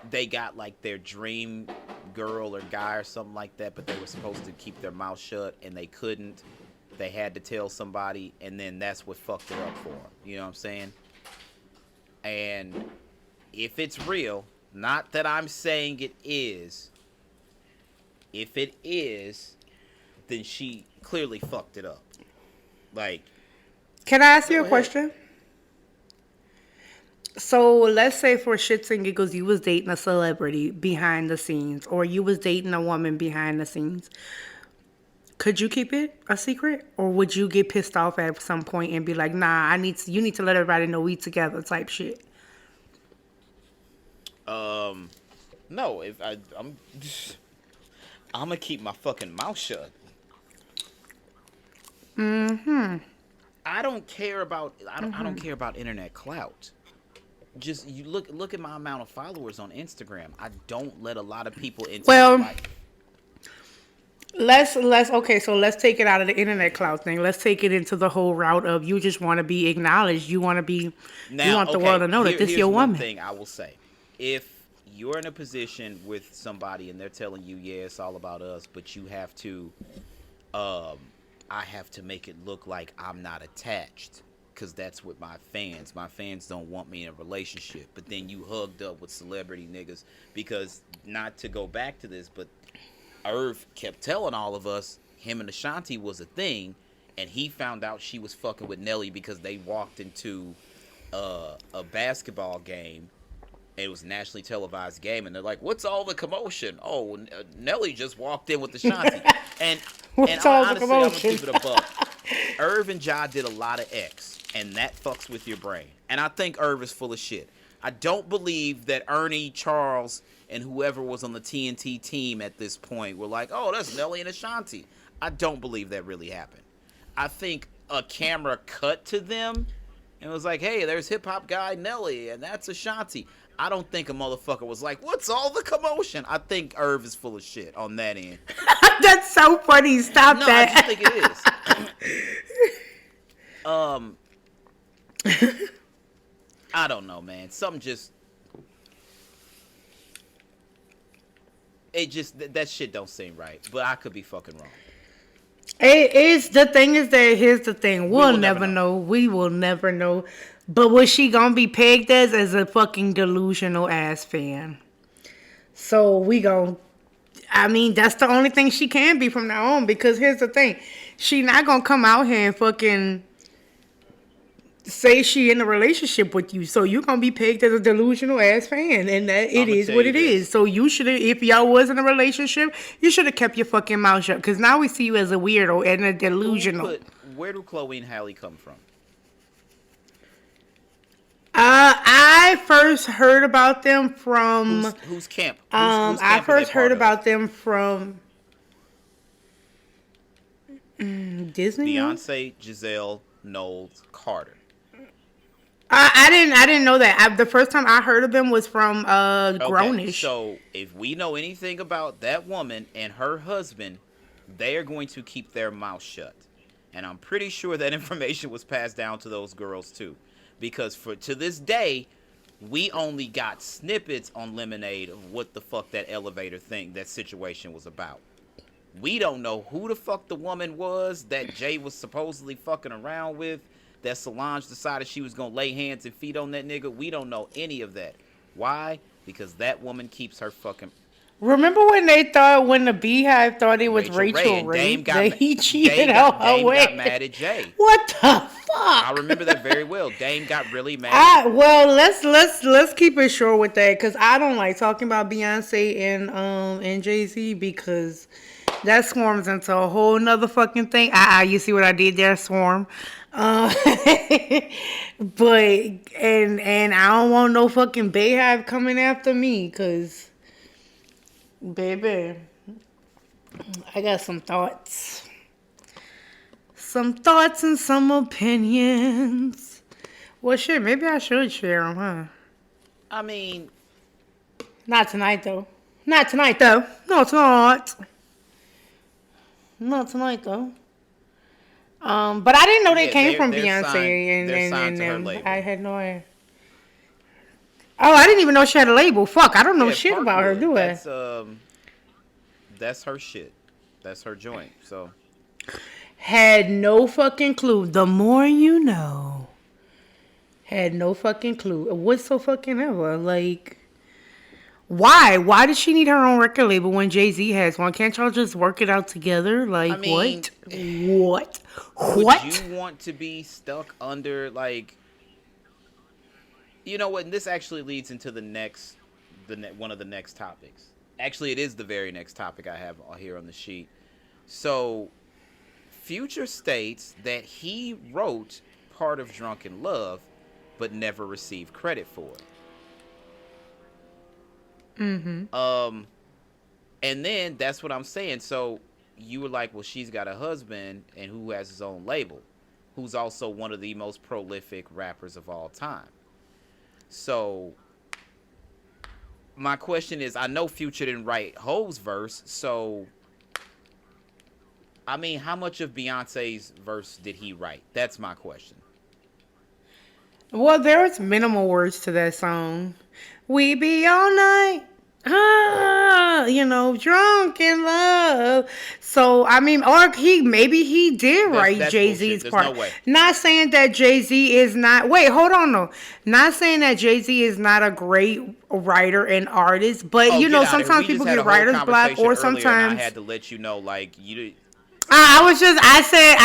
they got like their dream girl or guy or something like that, but they were supposed to keep their mouth shut and they couldn't. They had to tell somebody, and then that's what fucked it up for them. You know what I'm saying? And if it's real, not that I'm saying it is, if it is, then she clearly fucked it up. Like, Can I ask you go a ahead. question? So, let's say for shits and giggles, you was dating a celebrity behind the scenes, or you was dating a woman behind the scenes. Could you keep it a secret, or would you get pissed off at some point and be like, "Nah, you need to let everybody know we together," type shit? Um, no, if I'm gonna keep my fucking mouth shut. I don't care about I don't care about internet clout. Just you look at my amount of followers on Instagram. I don't let a lot of people into my Well, life. let's okay. So let's take it out of the internet cloud thing. Let's take it into the whole route of you just want to be acknowledged. You Now, want the world okay, to know that this here's your one woman. thing I will say. If you're in a position with somebody and they're telling you, yeah, it's all about us, but you have to, I have to make it look like I'm not attached, because that's what my fans don't want me in a relationship. But then you hugged up with celebrity niggas, because not to go back to this, but Irv kept telling all of us him and Ashanti was a thing, and he found out she was fucking with Nelly because they walked into a basketball game. It was a nationally televised game, and they're like, "What's all the commotion?" Oh, Nelly just walked in with Ashanti, and What's all the honestly, I'm gonna commotion? keep it a buck. Irv and Ja did a lot of X, and that fucks with your brain. And I think Irv is full of shit. I don't believe that Ernie, Charles, and whoever was on the TNT team at this point were like, "Oh, that's Nelly and Ashanti." I don't believe that really happened. I think a camera cut to them and was like, "Hey, there's hip hop guy Nelly, and that's Ashanti." I don't think a motherfucker was like, "What's all the commotion?" I think Irv is full of shit on that end. That's so funny. Stop No, I just that. think it is. um, I don't know, man. Something just, that shit don't seem right. But I could be fucking wrong. It is the thing is that here's the thing. We We'll will never never know. know. We will never know. But was she gonna be pegged as a fucking delusional ass fan? So we gon' I mean, that's the only thing she can be from now on. Because here's the thing, she not gonna come out here and fucking say she in a relationship with you. So you gonna be pegged as a delusional ass fan, and that it I'ma is tell what you it is. this. So you should have, if y'all was in a relationship, you should have kept your fucking mouth shut. Because now we see you as a weirdo and a delusional. Where do Chloe and Halle come from? I first heard about them from. Whose camp? Whose I camp are they first heard part of? about them from Disney. Beyonce, Giselle, Knowles, Carter. I didn't know that. The first time I heard of them was from Okay, Grownish. so if we know anything about that woman and her husband, they are going to keep their mouth shut. And I'm pretty sure that information was passed down to those girls too. Because to this day, we only got snippets on Lemonade of what the fuck that elevator thing, that situation was about. We don't know who the fuck the woman was that Jay was supposedly fucking around with, that Solange decided she was going to lay hands and feet on that nigga. We don't know any of that. Why? Because that woman keeps her fucking... Remember when they thought when the Beehive thought it was Rachel Ray Rachel and Ray that he cheated Dame out her Dame got with? mad at Jay. What the I fuck? remember that very well. Dame got really mad. Well, let's keep it short with that because I don't like talking about Beyonce and Jay Z because that swarms into a whole nother fucking thing. You see what I did there, swarm. Uh, but and I don't want no fucking Bayhive coming after me because baby, I got some thoughts and some opinions. Well, shit, maybe I should share them, huh? I mean, Not tonight, though. Not tonight, though. No, it's not. Not tonight, though. But I didn't know they yeah, came from they're Beyonce signed. and, They're and, signed and to her them. label. I had no idea. Oh, I didn't even know she had a label. Fuck, I don't know Yeah, shit about her, Parkwood. do I? That's her shit. That's her joint. So Had no fucking clue. The more you know. Had no fucking clue. What's so fucking ever? Like, why? Why does she need her own record label when Jay-Z has one? Can't y'all just work it out together? I Like, mean, what? What? would What? you want to be stuck under like? You know what? And this actually leads into one of the next topics. Actually, it is the very next topic I have here on the sheet. So, Future states that he wrote part of Drunken Love, but never received credit for it. And then that's what I'm saying. So you were like, well, she's got a husband and who has his own label, who's also one of the most prolific rappers of all time. So my question is, I know Future didn't write Ho's verse, so I mean, how much of Beyonce's verse did he write? That's my question. Well, there's minimal words to that song. We be all night. Drunk in love. So I mean, or maybe he did write That's Jay bullshit. Z's There's part. no way. Not saying that Jay Z is not. Wait, hold on though. Not saying that Jay Z is not a great writer and artist, but Oh, get out of here. sometimes We just people had a get whole writer's block, conversation or earlier, and I sometimes. had to let you know, like, you. I said,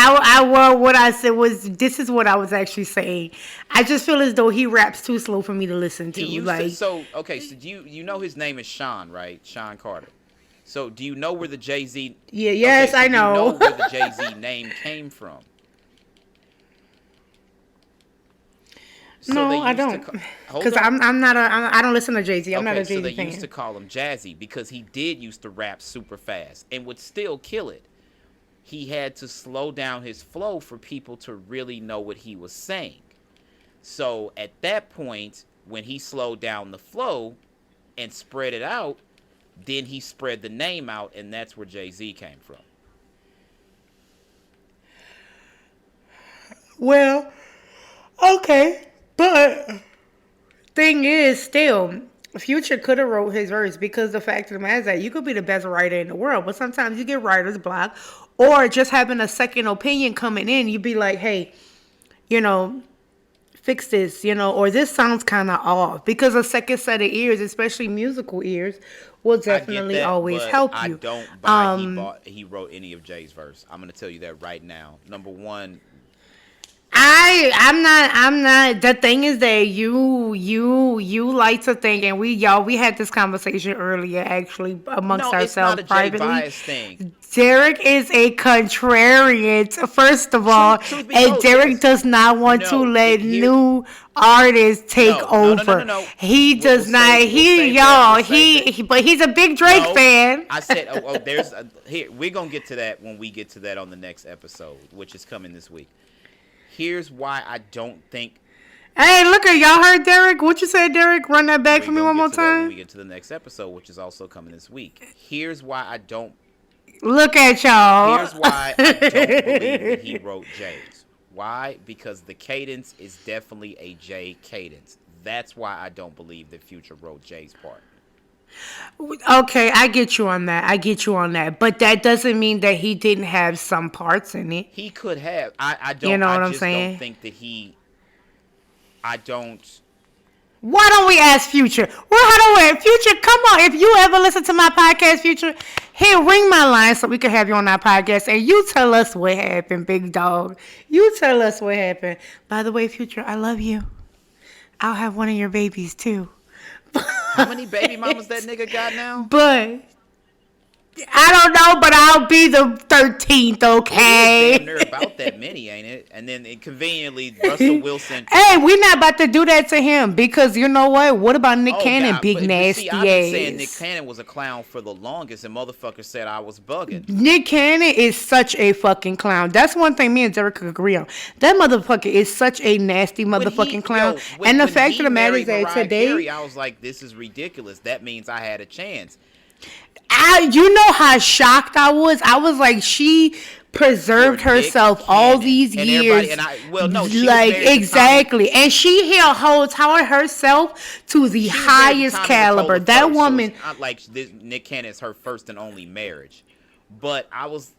well, what I said was, this is what I was actually saying. I just feel as though he raps too slow for me to listen He to. used to. Like, So okay, so you know his name is Sean, right? Sean Carter. So do you know where the Jay Z? yeah, yes, Okay, so I do you know know. where the Jay Z name came from? So No, they I used to don't, hold because on. I don't listen to Jay Z. I'm not Okay, a so Jay they Z used to fan. call him Jazzy because he did used to rap super fast and would still kill it. He had to slow down his flow for people to really know what he was saying. So at that point, when he slowed down the flow and spread it out, then he spread the name out, and that's where Jay-Z came from. Well, okay, but thing is, still, Future could have wrote his verse because the fact of the matter is that you could be the best writer in the world, but sometimes you get writer's block, or just having a second opinion coming in, you'd be like, hey, you know, fix this, or this sounds kind of off, because a second set of ears, especially musical ears, will I get definitely that, always but help I you. don't buy he wrote any of Jay's verse. I'm gonna tell you that right now. Number one, I'm not the thing is that you like to think, and we had this conversation earlier actually amongst no, it's not ourselves a Jay privately. bias thing. Derek is a contrarian, first of all, Truth be and told, Derek yes. does not want to No, let here's new artists take over. no. He We'll does not. save we'll save that. We'll save that. But he's a big Drake No, fan. I said, there's here. We're gonna get to that when we get to that on the next episode, which is coming this week. Here's why I don't think Hey, look at y'all heard Derek. What you said, Derek? Run that back for me one more get to that when we time. get to the next episode, which is also coming this week. Here's why I don't. Look at y'all. Here's why I don't believe that he wrote Jay's. Why? Because the cadence is definitely a Jay cadence. That's why I don't believe that Future wrote Jay's part. Okay, I get you on that. But that doesn't mean that he didn't have some parts in it. He could have. I don't. You know what I I'm just saying? don't think that he. I don't. Why don't we ask Future? Well, how do we? Future, come on. If you ever listen to my podcast, Future, here, ring my line so we can have you on our podcast. And you tell us what happened, big dog. You tell us what happened. By the way, Future, I love you. I'll have one of your babies, too. How many baby mamas that nigga got now? But I don't know, but I'll be the 13th, okay? It is damn near about that many, ain't it? And then conveniently, Russell Wilson. Hey, we're not about to do that to him because you know what? What about Nick Cannon, God, big nasty see, ass? I've been saying Nick Cannon was a clown for the longest, and motherfuckers said I was bugging. Nick Cannon is such a fucking clown. That's one thing me and Derek could agree on. That motherfucker is such a nasty motherfucking clown. And the fact of the matter is that today, Carey, I was like, this is ridiculous. That means I had a chance. You know how shocked I was? I was like, she preserved herself all these years. Like, exactly. And she held herself to the highest caliber. That woman. So it's not like Nick Cannon is her first and only marriage. But I was.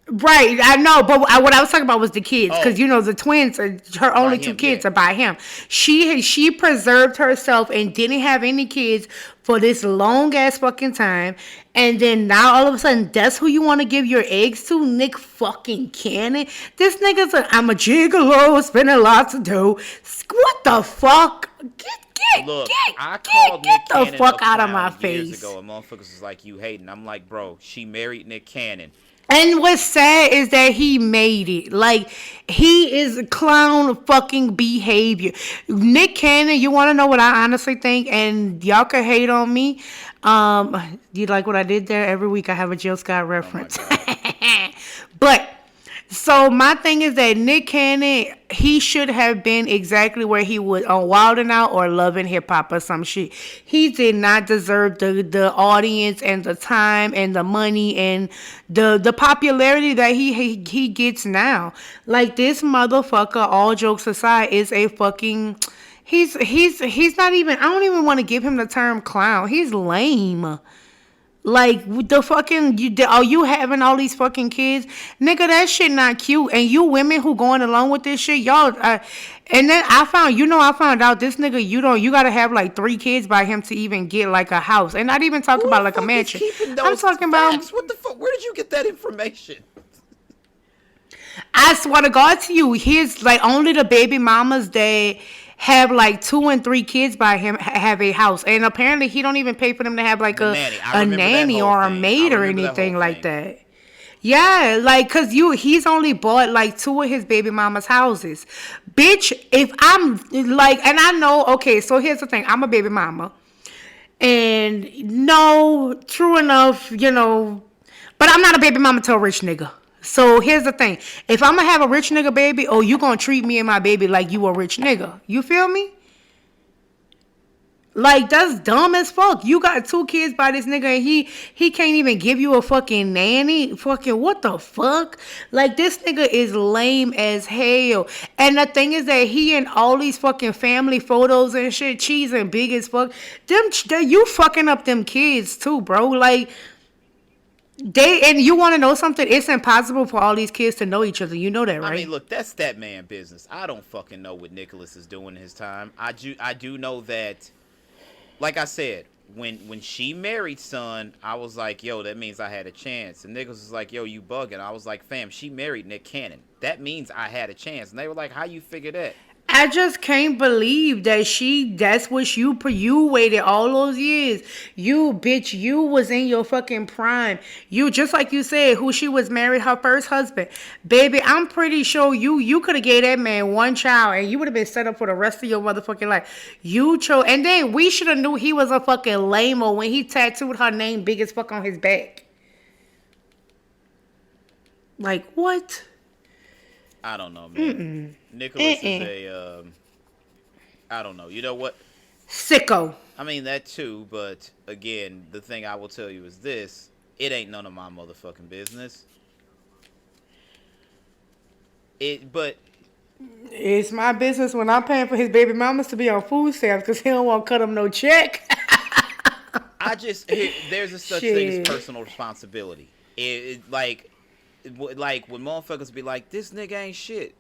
Right, I know, but what I was talking about was the kids, because you know the twins, her only two kids are by him. She preserved herself and didn't have any kids for this long ass fucking time, and then now all of a sudden that's who you want to give your eggs to, Nick fucking Cannon. This nigga's I'm a gigolo, spending lots to do. What the fuck? Get the fuck out of my face. Years ago, and motherfuckers was like, you hating. I'm like, bro, she married Nick Cannon. And what's sad is that he made it. Like, he is clown fucking behavior. Nick Cannon, you want to know what I honestly think? And y'all can hate on me. You like what I did there? Every week I have a Jill Scott reference. Oh but, so my thing is that Nick Cannon, he should have been exactly where he was on Wild 'N Out or Love and Hip Hop or some shit. He did not deserve the audience and the time and the money and the popularity that he gets now. Like, this motherfucker, all jokes aside, is a fucking. He's not even. I don't even want to give him the term clown. He's lame. Like, the fucking, you having all these fucking kids? Nigga, that shit not cute. And you women who going along with this shit, y'all, and then I found out this nigga, you gotta have like 3 kids by him to even get like a house. And not even talking about like a mansion. I'm talking about. What the fuck? Where did you get that information? I swear to God to you, here's like only the baby mamas that have like 2 and 3 kids by him have a house, and apparently he don't even pay for them to have like a nanny or a maid or anything like that. Yeah, like, cause he's only bought like 2 of his baby mama's houses. Bitch, if I'm like, and I know, okay, so here's the thing, I'm a baby mama, and no, true enough, you know, but I'm not a baby mama to a rich nigga. So here's the thing. If I'm going to have a rich nigga baby, you going to treat me and my baby like you a rich nigga. You feel me? Like, that's dumb as fuck. You got 2 kids by this nigga and he can't even give you a fucking nanny. Fucking what the fuck? Like, this nigga is lame as hell. And the thing is that he and all these fucking family photos and shit, cheese and big as fuck. You fucking up them kids too, bro. Like, and you want to know something? It's impossible for all these kids to know each other. You know that, right? I mean, look, that's that man business. I don't fucking know what Nicholas is doing in his time. I do know that, like I said, when she married son, I was like, yo, that means I had a chance. And Nicholas was like, yo, you bugging. I was like, fam, she married Nick Cannon. That means I had a chance. And they were like, how you figure that? I just can't believe that that's what you waited all those years. You, bitch, you was in your fucking prime. You, just like you said, who she was married, her first husband. Baby, I'm pretty sure you could have gave that man 1 child and you would have been set up for the rest of your motherfucking life. You chose, and then we should have knew he was a fucking lame-o when he tattooed her name big as fuck on his back. Like, what? I don't know, man. Nicholas is I don't know. You know what? Sicko. I mean, that too, but again, the thing I will tell you is this. It ain't none of my motherfucking business. But it's my business when I'm paying for his baby mamas to be on food stamps because he don't want to cut them no check. There's a such thing as personal responsibility. Like when motherfuckers be like, this nigga ain't shit.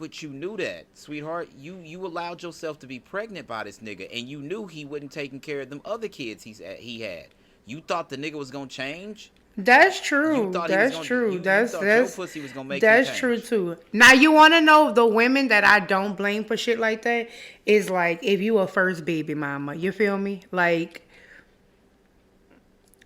But you knew that, sweetheart. You allowed yourself to be pregnant by this nigga, and you knew he wasn't taking care of them other kids he had. You thought the nigga was gonna change. That's You true. thought he was That's gonna. true. You thought your pussy was gonna make him That's change. true too. Now you want to know the women that I don't blame for shit like that is like if you a first baby mama, you feel me? Like,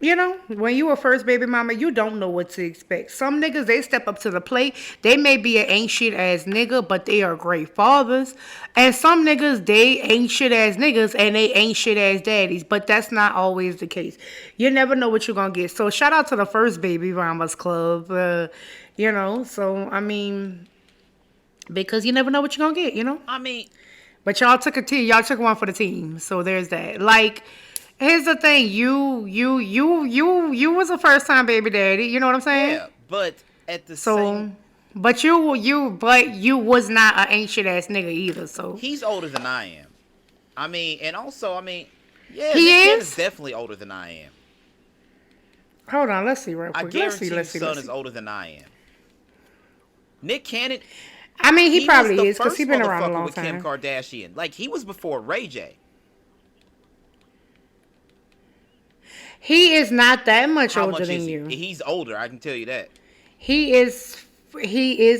you know, when you a first baby mama, you don't know what to expect. Some niggas, they step up to the plate. They may be an ain't shit ass nigga, but they are great fathers. And some niggas, they ain't shit ass niggas and they ain't shit ass daddies. But that's not always the case. You never know what you're going to get. So shout out to the first baby mamas club. You know, so I mean, because you never know what you're going to get, you know? I mean, But y'all took a team. Y'all took one for the team. So there's that. Like, here's the thing. You was a first time baby daddy. You know what I'm saying? yeah, but at the So, same, but you was not an ancient ass nigga either. So he's older than I am. I mean, and also, I mean, yeah, He Nick is? Cannon's definitely older than I am. hold on, let's see real I quick. guarantee Let's see. son is older than I am. Nick Cannon, I mean, he was probably the is because first he's been around a motherfucker long with Kim time. Kardashian. Like, he was before Ray J. He is not that much How older much than is he? you. He's older, I can tell you that. He is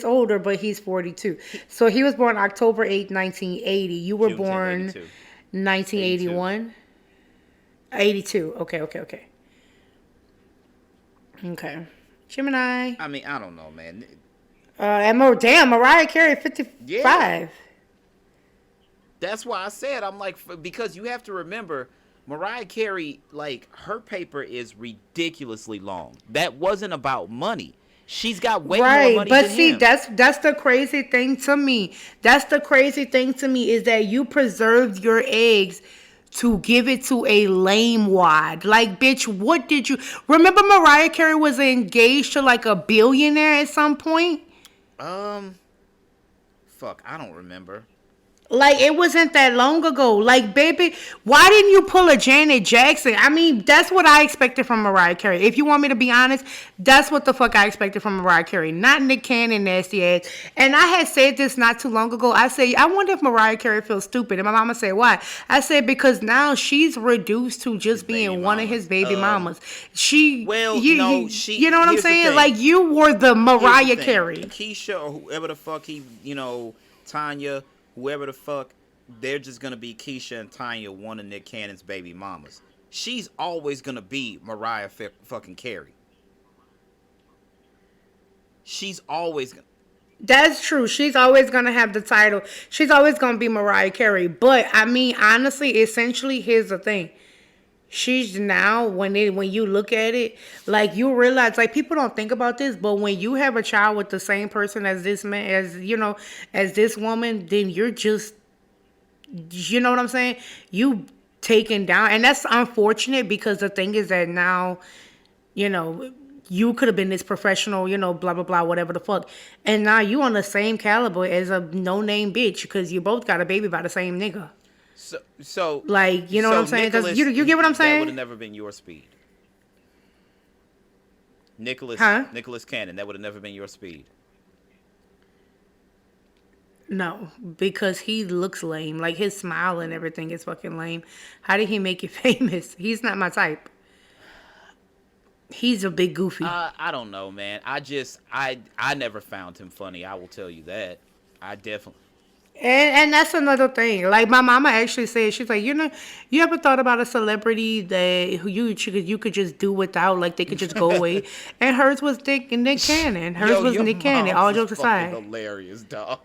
older, but he's 42. So he was born October 8th, 1980. You were June 10th, born 82. 1981. 82. Okay. Okay. Gemini. I mean, I don't know, man. Damn, Mariah Carey, 55. Yeah. That's why I said, I'm like, because you have to remember, Mariah Carey, like, her paper is ridiculously long. That wasn't about money. She's got way more money but than see, him. that's the crazy thing to me. That's the crazy thing to me is that you preserved your eggs to give it to a lame wad. Like, bitch, what did you remember? Mariah Carey was engaged to like a billionaire at some point. Fuck, I don't remember. Like, it wasn't that long ago. Like, baby, why didn't you pull a Janet Jackson? I mean, that's what I expected from Mariah Carey. If you want me to be honest, that's what the fuck I expected from Mariah Carey. Not Nick Cannon, nasty ass. And I had said this not too long ago. I said, I wonder if Mariah Carey feels stupid. And my mama said, why? I said, because now she's reduced to just being one of his baby mamas. Well, no, you know what I'm here's the saying? thing. Like, you were the Here's Mariah the thing. Carey. Keisha or whoever the fuck Tanya, whoever the fuck, they're just gonna be Keisha and Tanya, one of Nick Cannon's baby mamas. She's always gonna be Mariah fucking Carey. She's always gonna. That's true. She's always going to have the title. She's always going to be Mariah Carey. But, I mean, honestly, essentially, here's the thing. She's now, when you look at it, like, you realize, like, people don't think about this, but when you have a child with the same person as this man, as this woman, then you're just, you know what I'm saying? You taken down. And that's unfortunate because the thing is that now, you could have been this professional, blah, blah, blah, whatever the fuck. And now you on the same caliber as a no-name bitch because you both got a baby by the same nigga. So like, you know what I'm saying? You get what I'm That saying? would have never been your speed. Nicholas Cannon, that would have never been your speed. No, because he looks lame. Like, his smile and everything is fucking lame. How did he make you famous? He's not my type. He's a big goofy. I don't know, man. I never found him funny. I will tell you that. I definitely. And that's another thing. Like, my mama actually said, she's like, you ever thought about a celebrity that you could just do without, like, they could just go away? And hers was Nick Cannon. Hers was Nick Cannon. All jokes aside. Hilarious, dog.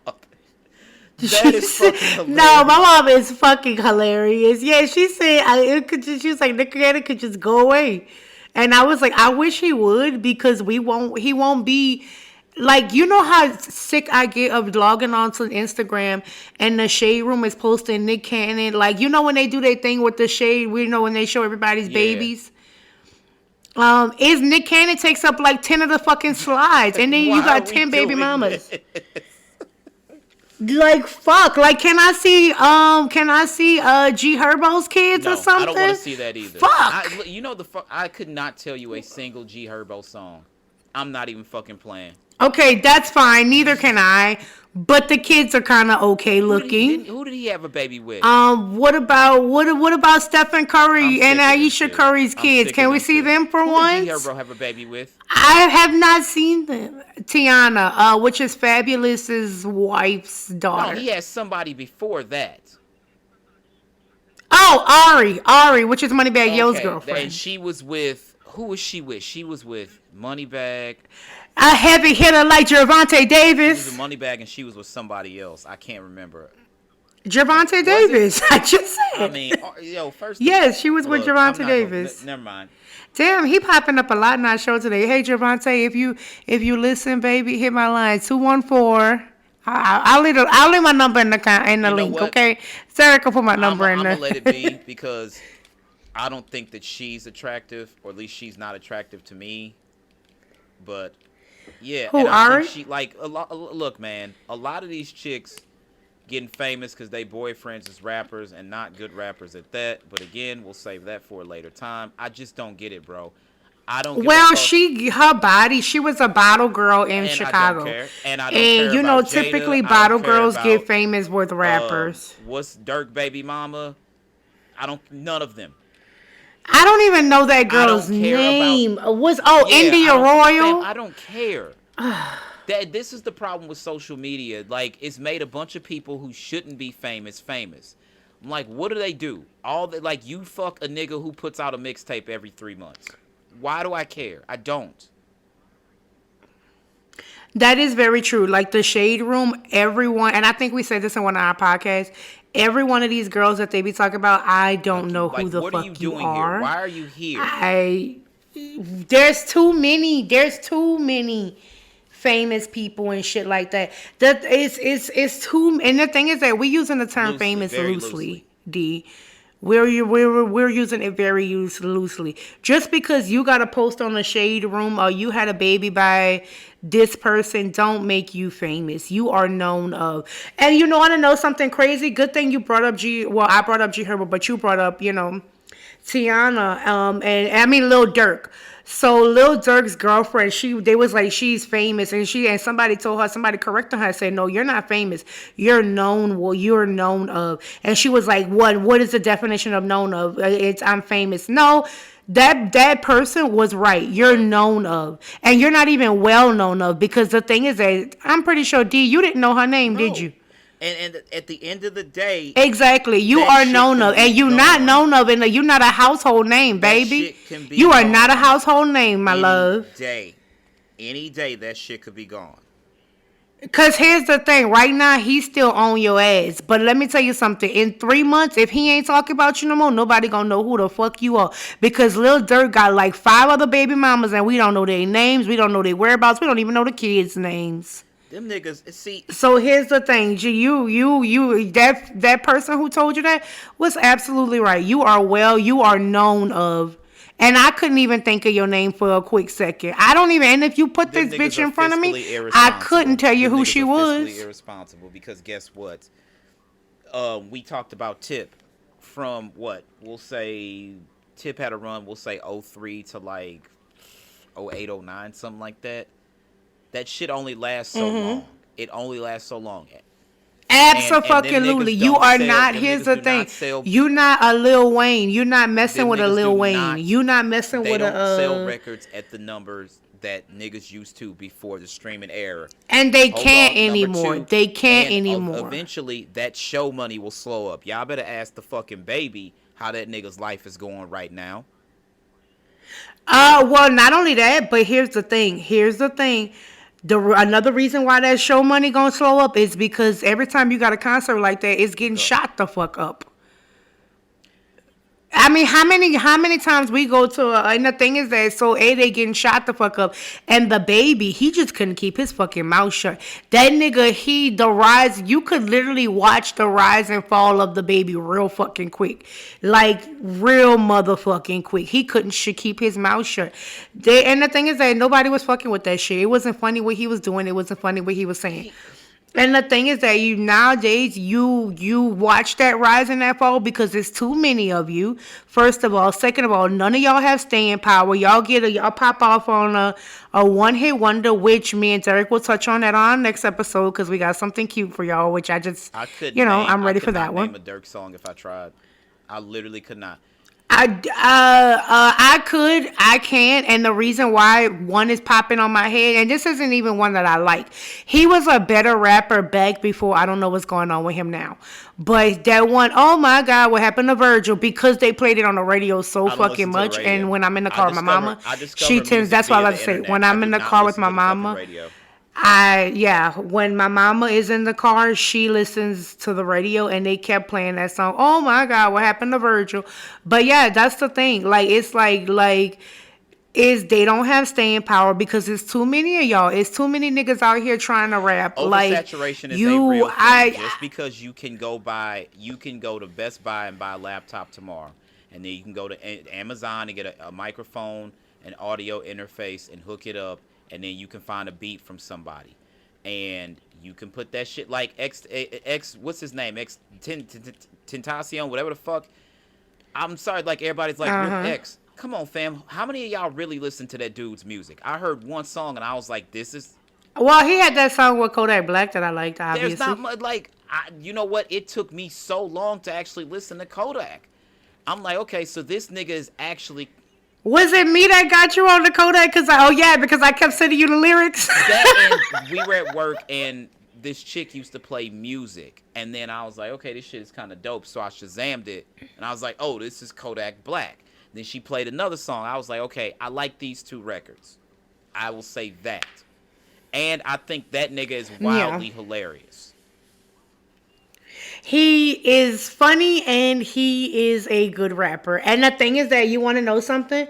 That is fucking hilarious. No, my mom is fucking hilarious. Yeah, she said she was like, Nick Cannon could just go away. And I was like, I wish he would because he won't be like, you know how sick I get of logging onto Instagram and the Shade Room is posting Nick Cannon. Like, when they do their thing with the Shade, when they show everybody's babies. Is Nick Cannon takes up like 10 of the fucking slides. And then you got 10 baby mamas. Like, fuck. Like, can I see G Herbo's kids or something? I don't want to see that either. Fuck. I could not tell you a single G Herbo song. I'm not even fucking playing. Okay, that's fine. Neither can I. but the kids are kind of okay looking. Who did he have a baby with? What about Stephen I'm Curry and sick of them Aisha too. Curry's I'm kids? sick of Can we them see too. them for Who did G once? Herbo have a baby with? I have not seen them. Tiana, which is Fabulous's wife's No, daughter. he had somebody before that. Oh, Ari, which is Moneybag Yo's Okay, and girlfriend. she was with who was she with? She was with Moneybag. A heavy hitter like Gervonta She was Davis. with Moneybag, and she was with somebody else. I can't remember. Gervonta Was it? Davis. I just I said. mean, first. Yes, she was with Look, I'm Gervonta not Davis. gonna. Never mind. Damn, he popping up a lot in our show today. Hey, Gervonta, if you listen, baby, hit my line 214. I'll leave my number in the You know link. what? Okay, Sarah can put my I'm number in gonna let it there. be because I don't think that she's attractive, or at least she's not attractive to me. But yeah, Who, and I Ari? think she like a lot. Look, man, a lot of these chicks getting famous because they boyfriends is rappers and not good rappers at that. But again, we'll save that for a later time. I just don't get it, bro. I don't give a Well, fuck, her body, she was a bottle girl in and I don't Chicago. care. And I don't care And about Jada. typically I don't bottle care girls get about famous with rappers. what's Dirk baby mama. I don't. None of them. I don't even know that I girl's don't care name. about. India I don't, Royal? fam, I don't care. This is the problem with social media. Like, it's made a bunch of people who shouldn't be famous famous. I'm like, what do? Like, you fuck a nigga who puts out a mixtape every 3 months. Why do I care? I don't. That is very true. Like the Shade Room, everyone, and I think we said this in one of our podcasts. Every one of these girls that they be talking about, I don't know who the What are you fuck you doing here? are. Why are you here? There's too many. There's too many famous people and shit like that. That it's too. And the thing is that we're using the term Loosely, famous very loosely. D. We're using it very loosely. Just because you got a post on the Shade Room or you had a baby by this person don't make you famous. You are known of. And you want to know something crazy? Good thing you brought up I brought up G Herbo, but you brought up, Tiana, and I mean Lil Durk. So Lil Durk's girlfriend, they was like, she's famous, and somebody told her, somebody corrected her, said, no, you're not famous, you're known. Well, you're known of, and she was like, what is the definition of known of? It's I'm famous. No, that person was right. You're known of, and you're not even well known of, because the thing is that I'm pretty sure D, you didn't know her name, did No. you? And at the end of the day, Exactly. You that are shit known can of, be and you're not gone. known of, and you're not a household name, That baby. shit can be You are not a gone. household name, my love. Any day, that shit could be gone. Because here's the thing. Right now, he's still on your ass. But let me tell you something. In 3 months, if he ain't talking about you no more, nobody gonna know who the fuck you are. Because Lil Durk got like 5 other baby mamas, and we don't know their names. We don't know their whereabouts. We don't even know the kids' names. Them niggas, see. So here's the thing, that person who told you that was absolutely right. You are known of, and I couldn't even think of your name for a quick second. I don't even, and if you put Them this niggas bitch in are front of me, fiscally I irresponsible. couldn't tell you Them who niggas she are was. fiscally irresponsible because guess what? We talked about Tip from what? We'll say Tip had a run, we'll say 03 to like 08, 09, something like that. That shit only lasts so long. It only lasts so long. Absolutely. You are not. Here's the thing. You're not a Lil Wayne. You're not messing with a Lil Wayne. You're not messing with a. They don't sell records at the numbers that niggas used to before the streaming era. And they can't anymore. They can't anymore. Eventually, that show money will slow up. Y'all better ask the fucking baby how that nigga's life is going right now. Well, not only that, but here's the thing. Another reason why that show money gonna slow up is because every time you got a concert like that, it's getting shot the fuck up. I mean, how many times we go to, and the thing is that, they getting shot the fuck up, and the baby, he just couldn't keep his fucking mouth shut. That nigga, you could literally watch the rise and fall of the baby real fucking quick. Like, real motherfucking quick. He should keep his mouth shut. And the thing is that nobody was fucking with that shit. It wasn't funny what he was doing. It wasn't funny what he was saying. And the thing is that you nowadays you watch that rise and that fall because there's too many of you. First of all, second of all, none of y'all have staying power. Y'all pop off on a one hit wonder, which me and Derek will touch on that on our next episode because we got something cute for y'all. Which I just, I'm I ready could for not that name one. a Dirk song if I tried. I literally could not. I can't, and the reason why one is popping on my head, and this isn't even one that I like. He was a better rapper back before. I don't know what's going on with him now, but that one, oh my God, what happened to Virgil? Because they played it on the radio so I don't fucking listen to the much, and radio. when I'm in the car with my mama, I she discover tends. music That's what I via like to the say. internet. When I I'm do in the not car with listen my to the fucking mama, radio. when my mama is in the car, she listens to the radio and they kept playing that song. Oh my God, what happened to Virgil? But yeah, that's the thing. Like it's like is they don't have staying power because there's too many of y'all. It's too many niggas out here trying to rap. Like Oversaturation is a you, real thing. Just because you can go to Best Buy and buy a laptop tomorrow, and then you can go to Amazon and get a microphone, an audio interface, and hook it up, and then you can find a beat from somebody, and you can put that shit like X what's his name, Tentacion, whatever the fuck. I'm sorry, like everybody's like Rip X. Come on, fam. How many of y'all really listen to that dude's music? I heard one song and I was like, this is. well, he had that song with Kodak Black that I liked. There's Obviously, not much like. You know what? It took me so long to actually listen to Kodak. I'm like, okay, so this nigga is actually. was it me that got you on the Kodak? Because because I kept sending you the lyrics. That and we were at work and this chick used to play music, and then I was like, okay, this shit is kind of dope. So I Shazammed it, and I was like, oh, this is Kodak Black. Then she played another song. I was like, okay, I like these two records. I will say that. And I think that nigga is wildly hilarious. He is funny and he is a good rapper. And the thing is that you want to know something?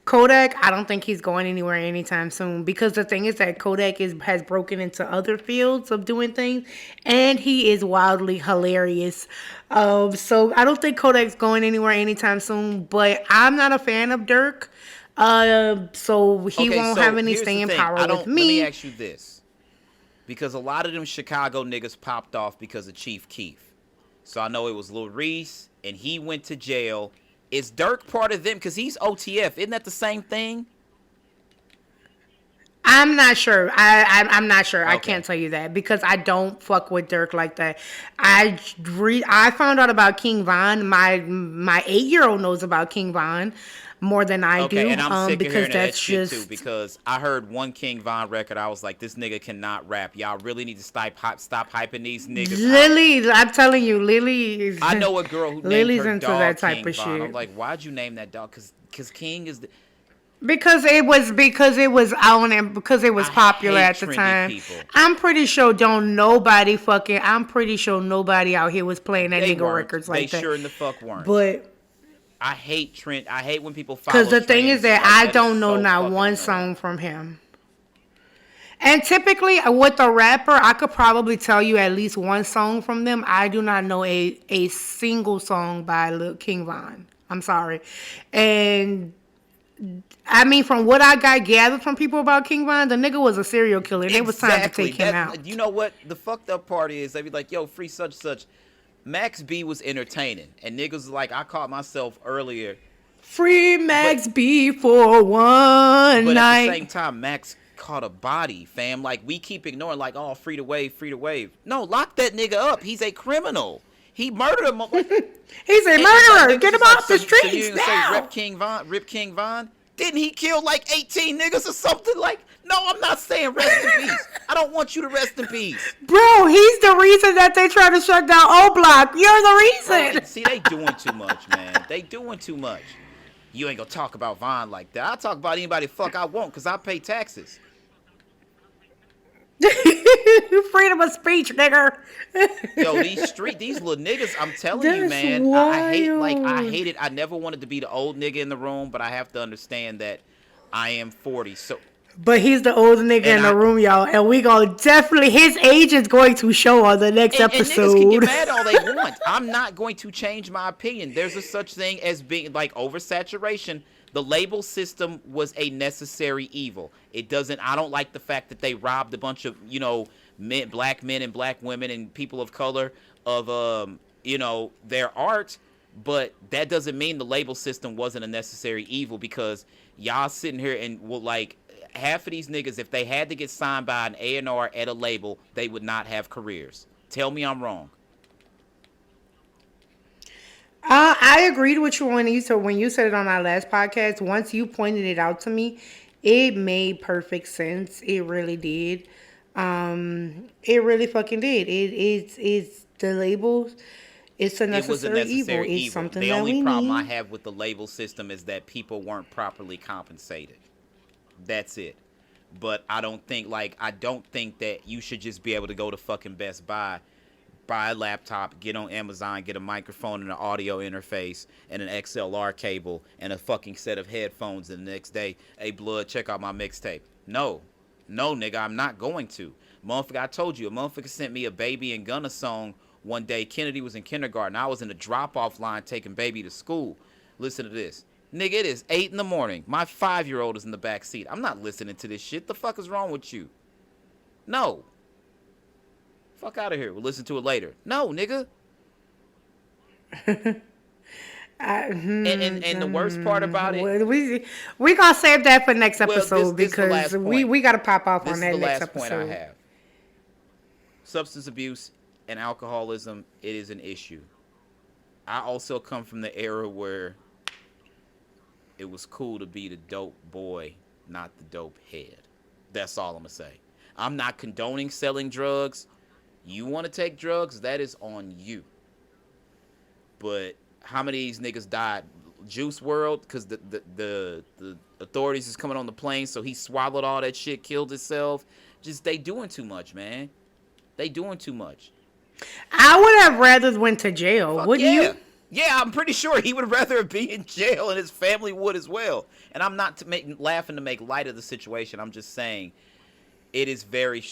Kodak, I don't think he's going anywhere anytime soon because the thing is that Kodak has broken into other fields of doing things, and he is wildly hilarious. So I don't think Kodak's going anywhere anytime soon. But I'm not a fan of Dirk, so he won't have any staying power with me. Let me ask you this, because a lot of them Chicago niggas popped off because of Chief Keef. So I know it was Lil Reese, and he went to jail. Is Dirk part of them? Because he's OTF. Isn't that the same thing? I'm not sure. I'm not sure. Okay. I can't tell you that because I don't fuck with Dirk like that. I found out about King Von. My 8-year-old knows about King Von more than I do. And I'm sick of hearing that shit just too, because I heard one King Von record. I was like, this nigga cannot rap. Y'all really need to stop hyping these niggas. Lily, I'm telling you, Lily. I know a girl who Lily's named her into dog that type King of Von. shit. I'm like, why'd you name that dog? Because King is. Because it was on and because it was popular at the time. People. I'm pretty sure nobody out here was playing that nigga records like that. They sure in the fuck weren't. But I hate Trent. I hate when people follow. Because the thing is that I don't know not one annoying. song from him. And typically with a rapper, I could probably tell you at least one song from them. I do not know a single song by Lil King Von. I'm sorry. And I mean, from what I got gathered from people about King Von, the nigga was a serial killer. And it was time to take him out. You know what? The fucked up part is they be like, yo, free such such. Max B was entertaining. And niggas was like, I caught myself earlier. Free Max B for one but night. At the same time, Max caught a body, fam. Like, we keep ignoring, like, oh, free to wave. No, lock that nigga up. He's a criminal. He murdered him. He's a murderer. Get him off the streets so you now. Say Rip King Von? Didn't he kill like 18 niggas or something? Like, no, I'm not saying rest in peace. I don't want you to rest in peace. Bro, he's the reason that they try to shut down O Block. You're the reason. See, they doing too much, man. They doing too much. You ain't gonna talk about Von like that. I'll talk about anybody fuck I want because I pay taxes. Freedom of speech, nigga. Yo, these little niggas, I'm telling you, man. Wild. I hate it. I never wanted to be the old nigga in the room, but I have to understand that I am 40. So But he's the old nigga in the room, y'all. And we gonna definitely, his age is going to show on the next episode. And niggas can get mad all they want. I'm not going to change my opinion. There's a such thing as being like oversaturation. The label system was a necessary evil. I don't like the fact that they robbed a bunch of, black men and black women and people of color of their art, but that doesn't mean the label system wasn't a necessary evil, because y'all sitting here and like half of these niggas, if they had to get signed by an A&R at a label, they would not have careers. Tell me I'm wrong. I agreed with you when you said it on our last podcast. Once you pointed it out to me, it made perfect sense. It really did. It really fucking did. It's the labels. It's a It was a necessary evil. necessary It's evil. something The that only we problem I need. have with the label system is that people weren't properly compensated. That's it. But I don't think that you should just be able to go to fucking Best buy a laptop, get on Amazon, get a microphone and an audio interface and an XLR cable and a fucking set of headphones, and the next day, hey, blood, check out my mixtape. No, nigga, I'm not going to. Motherfucker, I told you, a motherfucker sent me a Baby and Gunna song one day. Kennedy was in kindergarten. I was in the drop-off line taking Baby to school. Listen to this. Nigga, it is 8 in the morning. My 5-year-old is in the back seat. I'm not listening to this shit. The fuck is wrong with you? No. Fuck out of here. We'll listen to it later. No, nigga. And the worst part about it. We gonna save that for next Well, episode this is the because last we point. gotta pop off This on is that the next last point I episode. have. Substance abuse and alcoholism, it is an issue. I also come from the era where it was cool to be the dope boy, not the dope head. That's all I'm gonna say. I'm not condoning selling drugs. You want to take drugs, that is on you. But how many of these niggas died? Juice WRLD, because the authorities is coming on the plane, so he swallowed all that shit, killed himself. Just, they doing too much, man. They doing too much. I would have rather went to jail, Fuck wouldn't yeah. you? Yeah, I'm pretty sure he would rather be in jail, and his family would as well. And I'm not laughing to make light of the situation. I'm just saying it is very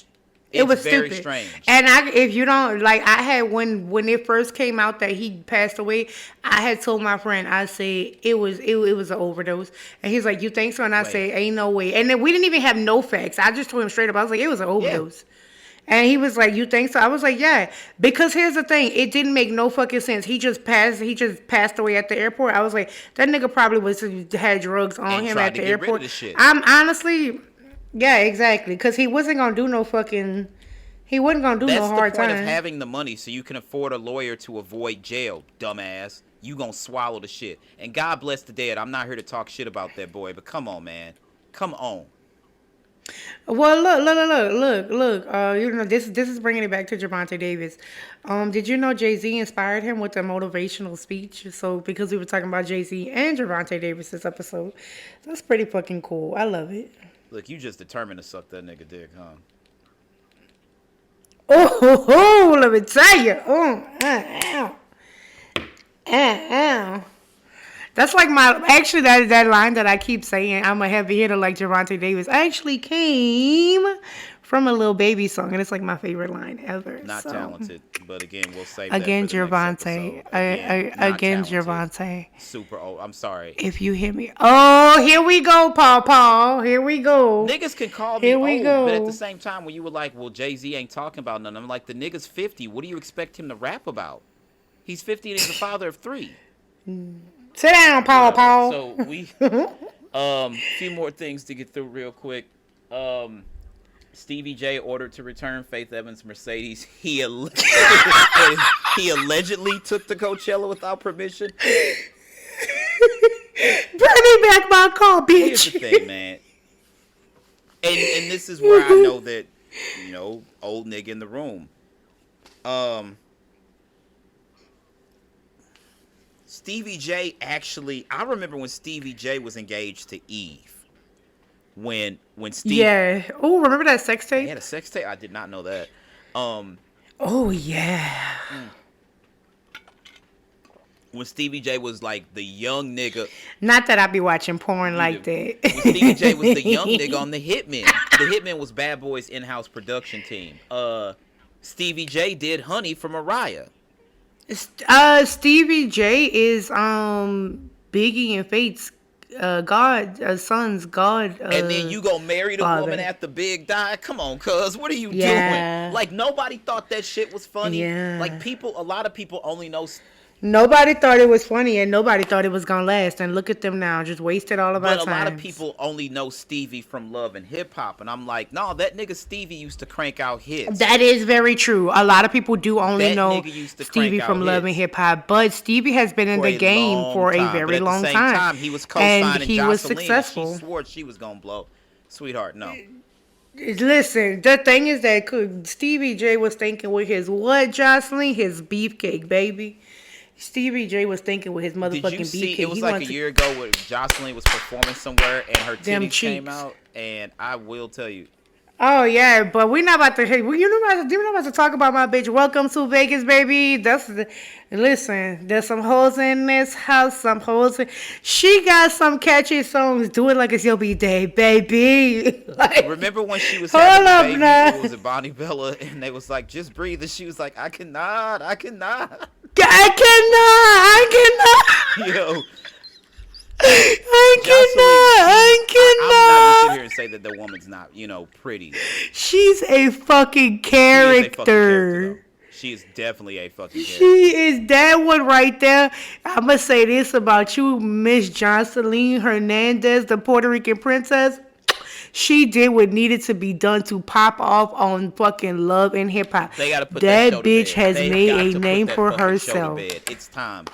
It was very stupid. strange. And if you don't like, I had when it first came out that he passed away, I had told my friend, I said it was an overdose, and he's like, you think so? And I Wait. said, ain't no way. And then we didn't even have no facts. I just told him straight up. I was like, it was an overdose. And he was like, you think so? I was like, yeah. Because here's the thing, it didn't make no fucking sense. He just passed away at the airport. I was like, that nigga probably had drugs on And him tried at to the get rid of airport. the shit. I'm honestly, yeah, exactly. Because he wasn't gonna do no fucking. He wasn't gonna do no hard That's the point time. of having the money, so you can afford a lawyer to avoid jail, dumbass. You gonna swallow the shit. And God bless the dead. I'm not here to talk shit about that boy, but come on, man. Come on. Well, look. You know, this is bringing it back to Javante Davis. Did you know Jay-Z inspired him with a motivational speech? So because we were talking about Jay-Z and Javante Davis this episode, that's pretty fucking cool. I love it. Look, you just determined to suck that nigga dick, huh? Oh, let me tell you. Ow. That's like that line that I keep saying, I'm a heavy hitter like Javante Davis, actually came from a Lil Baby song, and it's like my favorite line ever. Not so. talented, but again, we'll save Again, that for the next Javante. episode. Not Again, talented. Javante. Super old. I'm sorry. If you hear me. Oh, here we go, Paul. Here we go. Niggas can call me Here we old, go. but at the same time, when you were like, well, Jay-Z ain't talking about nothing, I'm like, the nigga's 50. What do you expect him to rap about? He's 50 and he's the father of 3. Sit down, Paul. So we, few more things to get through real quick. Stevie J ordered to return Faith Evans' Mercedes. He allegedly took to Coachella without permission. Bring me back my car, bitch. Here's the thing, man. And this is where I know that, you know, old nigga in the room. Stevie J actually, I remember when Stevie J was engaged to Eve. When Stevie Yeah. Oh, remember that sex he tape? had a sex tape? I did not know that. Oh, yeah. When Stevie J was like the young nigga. Not that I be watching porn like that. When Stevie J was the young nigga on the Hitmen. The Hitmen was Bad Boy's in-house production team. Stevie J did Honey for Mariah. Stevie J is Biggie and Faith's son's god. And then you gonna marry the father. woman after Big died? Come on, cuz, what are you Yeah. doing? Like, nobody thought that shit was funny. Yeah. Like, a lot of people only know. Nobody thought it was funny, and nobody thought it was gonna last. And look at them now, just wasted all of our But a lot of time. people only know Stevie from Love and Hip Hop, and I'm like, no, that nigga Stevie used to crank out hits. That is very true. A lot of people do only That know nigga used to Stevie crank out from Love and hits Hip Hop, but Stevie has been in for the a game long for a time. very But long at the same time. time, he was And co-signing he was Jocelyn, and successful. she swore she was gonna blow. Sweetheart, no. Listen, the thing is that Stevie J was thinking with his what, Jocelyn? His beefcake, baby. Stevie J was thinking with his motherfucking Did you see? beefcake. It was like a year ago where Jocelyn was performing somewhere and her Them titties came cheeks. out, and I will tell you, Oh yeah, but we're not about to. Hey, you're not about to talk about my bitch. Welcome to Vegas, baby. Listen. There's some hoes in this house. Some hoes. She got some catchy songs. Do it like it's your B-day, baby. Like, remember when she was hold having up the baby? now. It was at Bonnie Bella, and they was like, just breathe, and she was like, I cannot. I cannot. Yo, I I'm not gonna sit cannot. here and say that the woman's not, pretty. She's a fucking She is a fucking character, character. though. She is definitely a fucking character. She is that one right there. I'm going to say this about you, Miss Jocelyn Hernandez, the Puerto Rican princess. She did what needed to be done to pop off on fucking Love and Hip Hop. They gotta put that show to bitch bed. has They made got a to put name that for fucking show to herself. bed. It's time.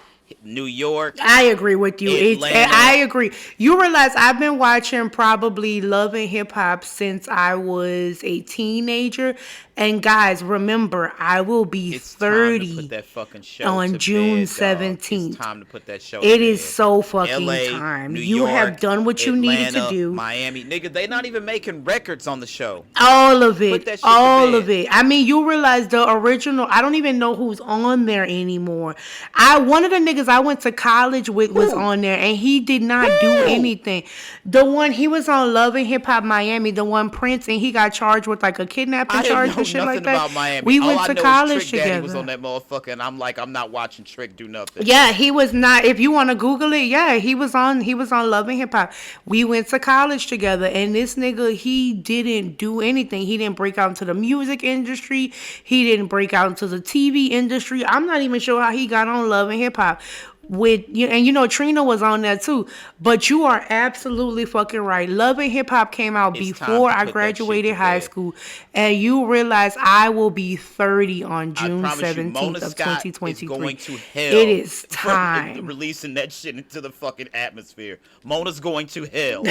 New York. I agree with you. Atlanta. I agree. You realize I've been watching probably Love and Hip Hop since I was a teenager. And guys, remember, I will be It's 30 time to put that fucking show on to June bed, dog. 17th. It's time to put that show. It to is bed. so fucking LA, time. New You York, have done what you needed to Atlanta, do. Miami, nigga, they not even making records on the show. All of Put it. that shit to All bed. of it. I mean, you realize the original, I don't even know who's on there anymore. One of the niggas I went to college with was on there, and he did not do anything. The one, he was on Love and Hip Hop Miami, the one Prince, and he got charged with like a kidnapping I charge didn't know and shit nothing like that. about Miami. We All went I to know college is Trick Daddy together. was on that motherfucker, and I'm like, I'm not watching Trick do nothing. Yeah, he was not. If you want to Google it, yeah, he was on. He was on Love and Hip Hop. We went to college together, and this nigga, he didn't do anything. He didn't break out into the music industry. He didn't break out into the TV industry. I'm not even sure how he got on Love and Hip Hop. With you, and you know Trina was on there too. But you are absolutely fucking right. Love and Hip Hop came out It's time before to I put that graduated shit to high bed. school, and you realize I will be 30 on I June promise you, 17th Mona of Scott is 2023. going to hell. It is for time. releasing that shit into the fucking atmosphere. Mona's going to hell.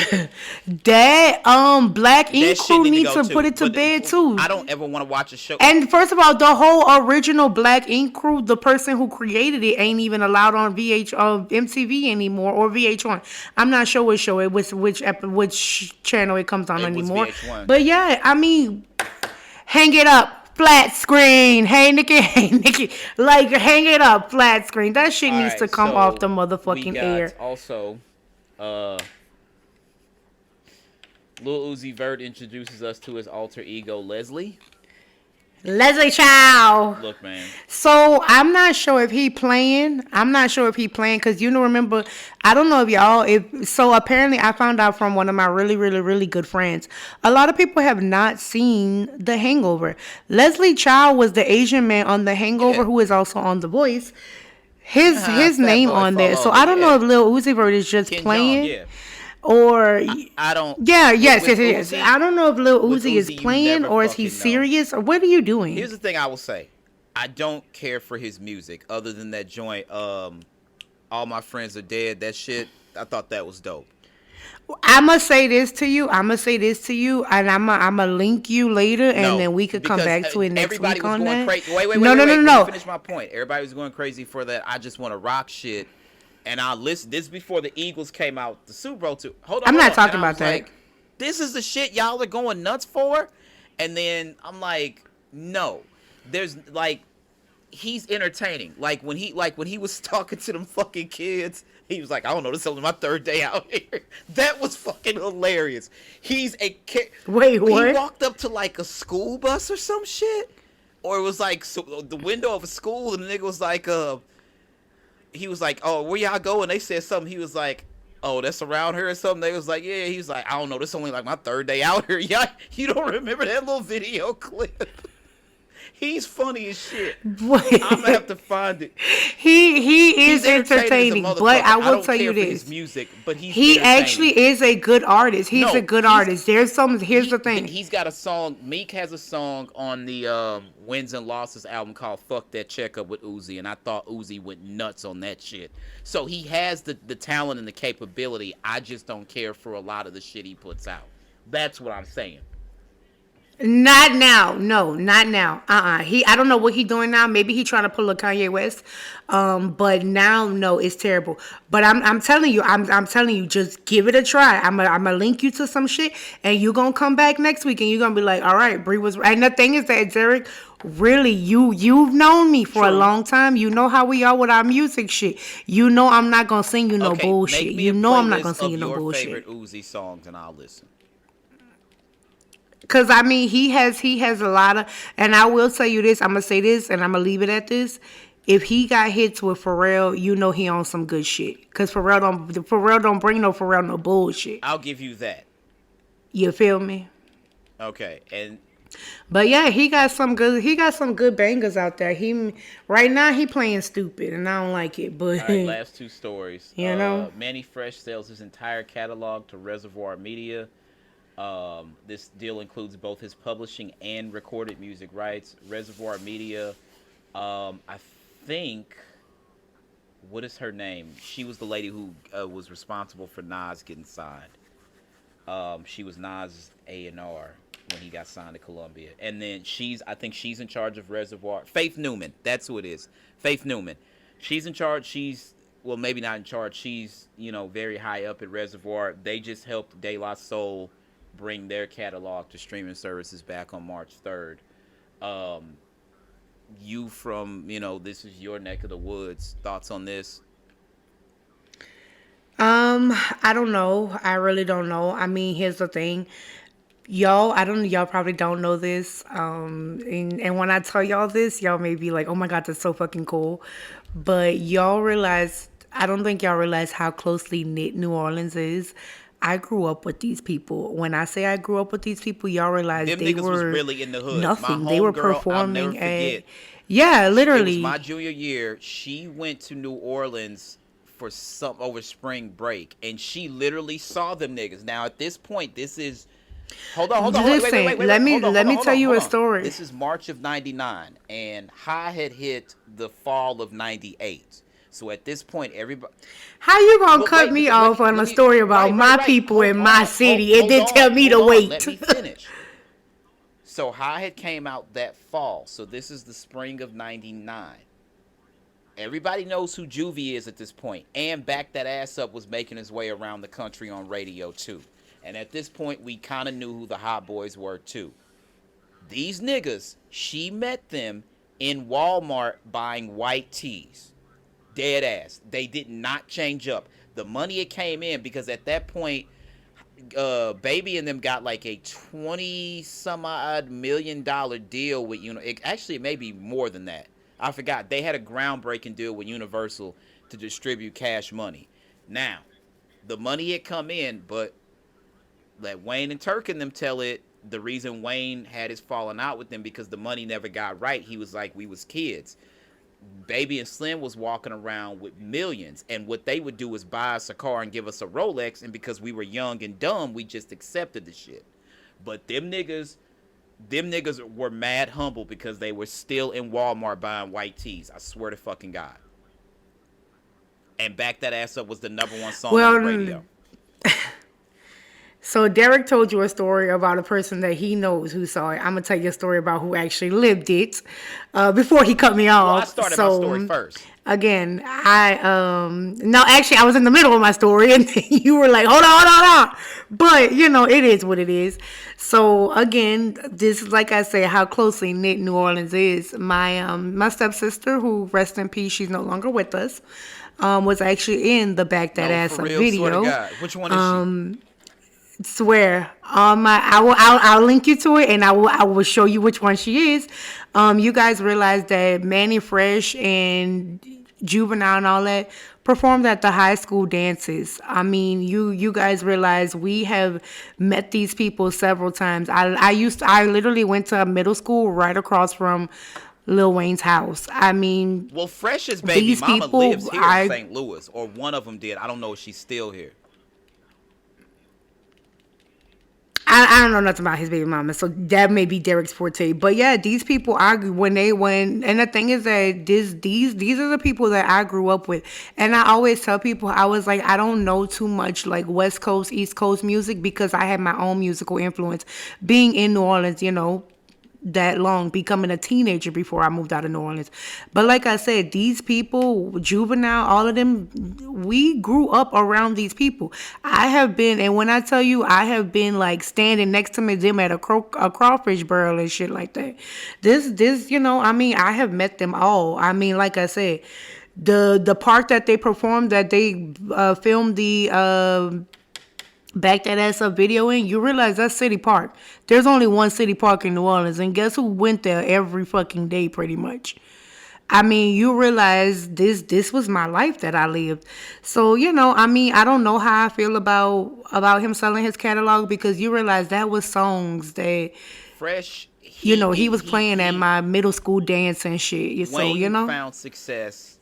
That Black Ink That shit Crew need needs go to put it to But bed too. I don't ever want to watch a show. And first of all, the whole original Black Ink Crew, the person who created it, ain't even allowed on MTV anymore or VH1. I'm not sure which show it was, which channel it comes on It was anymore. VH1. But yeah, I mean, hang it up, flat screen. Hey Nikki, like hang it up, flat screen. That shit needs to come off the motherfucking air. Also, Lil Uzi Vert introduces us to his alter ego Leslie. Leslie Chow. Look, man. So I'm not sure if he playing. Because remember, I don't know if y'all. So apparently, I found out from one of my really, really, really good friends. A lot of people have not seen The Hangover. Leslie Chow was the Asian man on The Hangover, who is also on The Voice. His name boy on there. fall So over, I don't know yeah. if Lil Uzi Vert is just Ken playing. Jeong, yeah. Or I don't. yeah, with yes. Uzi- I don't know if Lil with Uzi is Uzi, you playing never or is he fucking know. serious or what are you doing? Here's the thing I will say. I don't care for his music other than that joint. All My Friends Are Dead. That shit. I thought that was dope. I'ma say this to you, and I'ma link you later, and No, then we could come because, back to it next everybody week was on going that. crazy. Wait. No. Let me finish my point. Everybody was going crazy for that. I just want to rock shit. And I listened. This before the Eagles came out. The Super Bowl too. Hold on. I'm not And talking I about was that. like, this is the shit y'all are going nuts for. And then I'm like, no. There's like, he's entertaining. Like when he was talking to them fucking kids. He was like, I don't know, this is only my third day out here. That was fucking hilarious. He's a kid. Wait, what? He walked up to like a school bus or some shit. Or it was like the window of a school, and the nigga was like, he was like, oh, where y'all going? They said something. He was like, oh, that's around here or something. They was like, yeah. He was like, I don't know. This only like my third day out here. Yeah, you don't remember that little video clip? He's funny as shit. I'm gonna have to find it. He is He's entertaining entertaining, as a but motherfucker. I I will don't tell care you for his this. music, but he's He entertaining. actually is a good artist. He's a No, good artist. There's some. Here's the thing. he's got a song. Meek has a song on the Wins and Losses album called "Fuck That Checkup" with Uzi, and I thought Uzi went nuts on that shit. So he has the talent and the capability. I just don't care for a lot of the shit he puts out. That's what I'm saying. Not now. No, not now. I don't know what he doing now. Maybe he trying to pull a Kanye West. But now, no, it's terrible. But I'm telling you, I'm telling you, just give it a try. I'm gonna link you to some shit, and you gonna come back next week, and you're gonna be like, all right, Bree was right. And the thing is that Derek, really, you've known me for a True. long time. You know how we are with our music shit. You know I'm not gonna sing you no Okay, bullshit. make me You a know I'm not gonna playlist sing of you no your bullshit. favorite Uzi songs, and I'll listen. Cause I mean he has a lot of, and I will tell you this. I'm gonna say this, and I'm gonna leave it at this. If he got hits with Pharrell, you know he on some good shit. Cause Pharrell don't bring no Pharrell no bullshit. I'll give you that. You feel me? Okay, and But yeah, he got some good bangers out there. He right now he playing stupid, and I don't like it. But all right, last two stories. you know, Manny Fresh sells his entire catalog to Reservoir Media. This deal includes both his publishing and recorded music rights. Reservoir Media, I think, what is her name? She was the lady who was responsible for Nas getting signed. She was Nas A&R when he got signed to Columbia. And then I think she's in charge of Reservoir. Faith Newman, that's who it is. Faith Newman. She's in charge. Well, maybe not in charge. She's, very high up at Reservoir. They just helped De La Soul bring their catalog to streaming services back on March 3rd. You from, this is your neck of the woods. Thoughts on this? I don't know. I really don't know. I mean, here's the thing. Y'all probably don't know this. And when I tell y'all this, y'all may be like, oh my God, that's so fucking cool. But I don't think y'all realize how closely knit New Orleans is. I grew up with these people. When I say I grew up with these people, y'all realize Them they niggas was were really in the hood. nothing. My They were homegirl, I'll never performing forget. yeah, It was literally. my junior year. She went to New Orleans for over spring break, and she literally saw them niggas. Now at this point, this is hold on, wait, Listen, wait, let me hold on, let me hold tell on, you hold a on. story. This is March of '99, and High had hit the fall of '98. So at this point, everybody. How you gonna But cut wait, me let off me, on let a me, story about right, my right, right. people Hold in my on, city and then tell me to hold on. wait? Let me finish. So High had came out that fall. So this is the spring of '99. Everybody knows who Juvie is at this point. And Back That Ass Up was making his way around the country on radio too. And at this point, we kind of knew who the Hot Boys were too. These niggas, she met them in Walmart buying white tees. Dead ass. They did not change up. The money it came in because at that point, Baby and them got like a 20 some odd $1 million deal with actually it may be more than that. I forgot. They had a groundbreaking deal with Universal to distribute Cash Money. Now, the money had come in, but let Wayne and Turk and them tell it. The reason Wayne had his falling out with them because the money never got right. He was like, we was kids. Baby and Slim was walking around with millions, and what they would do is buy us a car and give us a Rolex, and because we were young and dumb, we just accepted the shit. But them niggas were mad humble because they were still in Walmart buying white tees. I swear to fucking God. And Back That Ass Up was the #1 song on the radio. So Derek told you a story about a person that he knows who saw it. I'm gonna tell you a story about who actually lived it before he cut me off. Well, I started my story first. Again, no, actually, I was in the middle of my story, and you were like, hold on. But it is what it is. So again, this is like I say, how closely knit New Orleans is. My stepsister, who rest in peace, she's no longer with us, was actually in the Back That Ass Up video. Swear to God. Which one is she? Swear I'll link you to it, and I will show you which one she is. You guys realize that Manny Fresh and Juvenile and all that, performed at the high school dances. I mean, you guys realize we have met these people several times. I literally went to a middle school right across from Lil Wayne's house. I mean, Well, Fresh's baby these mama people, lives here in St. Louis, or one of them did. I don't know if she's still here. I don't know nothing about his baby mama, so that may be Derek's forte. But yeah, these people and the thing is that these are the people that I grew up with, and I always tell people I was like I don't know too much like West Coast, East Coast music because I had my own musical influence, being in New Orleans, that long, becoming a teenager before I moved out of New Orleans. But like I said, these people, Juvenile, all of them, we grew up around these people. I have been, and when I tell you, I have been like standing next to them at a crawfish barrel and shit like that. I mean, I have met them all. I mean, like I said, the part that they performed, that they filmed the back that ass up video in, you realize that's City Park. There's only one City Park in New Orleans, and guess who went there every fucking day pretty much? I mean, you realize this was my life that I lived. So, I mean, I don't know how I feel about him selling his catalog because you realize that was songs that Fresh, he was playing at my middle school dance and shit. So, Wayne found success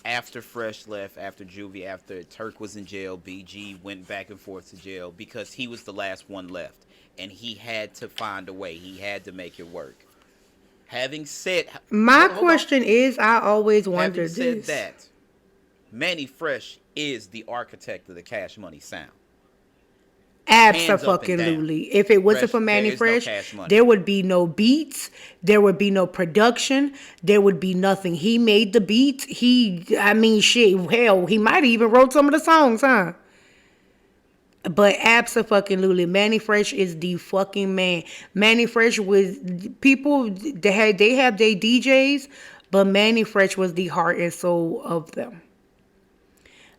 after Fresh left, after Juvie, after Turk was in jail, BG went back and forth to jail because he was the last one left. And he had to find a way. He had to make it work. Having said... My question is, I always wondered this. Having said that, Manny Fresh is the architect of the Cash Money sound. Absolutely. If it wasn't for Manny Fresh, there would be no beats. There would be no production. There would be nothing. He made the beats. Hell, he might have even wrote some of the songs, huh? But absolutely, Manny Fresh is the fucking man. Manny Fresh was people. They have their DJs, but Manny Fresh was the heart and soul of them.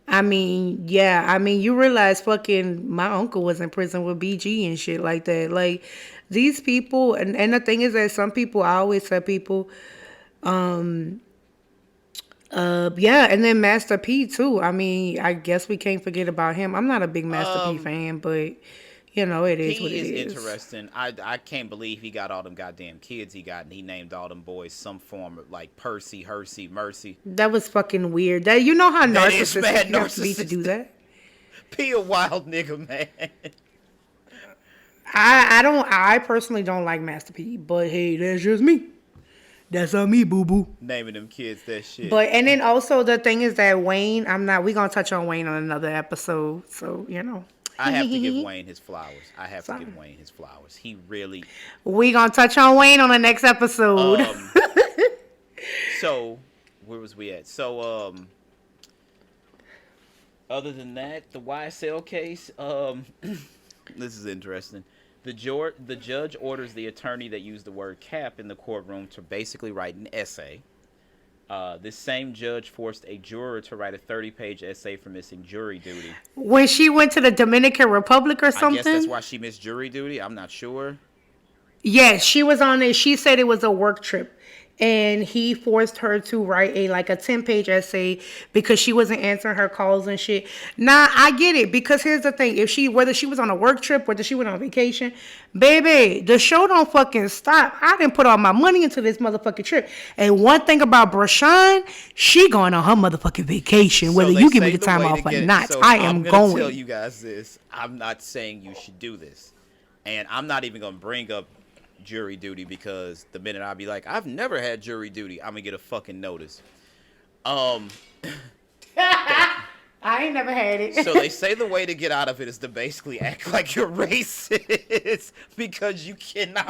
I mean, yeah. I mean, you realize fucking my uncle was in prison with BG and shit like that. Like, these people, and the thing is that some people, I always tell people, yeah, and then Master P too. I mean, I guess we can't forget about him. I'm not a big Master P fan, but it is what it is. He is interesting. I can't believe he got all them goddamn kids he got, and he named all them boys some form of like Percy, Hersey, Mercy. That was fucking weird. That how narcissistic you have to be to do that. P a wild nigga, man. I personally don't like Master P, but hey, that's just me. That's on me, boo boo. Naming them kids that shit. But and then also the thing is that Wayne, we gonna touch on Wayne on another episode, so I have to give Wayne his flowers. He really. We gonna touch on Wayne on the next episode. So, where was we at? So, other than that, the YSL case. This is interesting. The judge orders the attorney that used the word cap in the courtroom to basically write an essay. This same judge forced a juror to write a 30-page essay for missing jury duty. When she went to the Dominican Republic or something? I guess that's why she missed jury duty. I'm not sure. Yes, she was on it. She said it was a work trip. And he forced her to write a 10-page essay because she wasn't answering her calls and shit. Nah, I get it, because here's the thing. Whether she was on a work trip, whether she went on vacation, baby, the show don't fucking stop. I didn't put all my money into this motherfucking trip. And one thing about Brashawn, she going on her motherfucking vacation, whether you give me the time off or not. So I am going. I'm going to tell you guys this. I'm not saying you should do this. And I'm not even going to bring up jury duty, because the minute I'll be like, I've never had jury duty, I'm gonna get a fucking notice. I ain't never had it. So they say the way to get out of it is to basically act like you're racist, because you cannot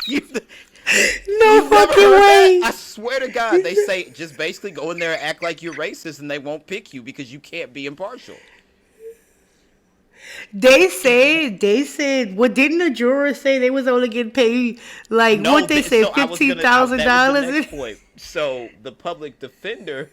be no fucking way. I swear to God, they say just basically go in there and act like you're racist and they won't pick you because you can't be impartial. They said, well, didn't the jurors say they was only getting paid, like, what they said, $15,000? So the public defender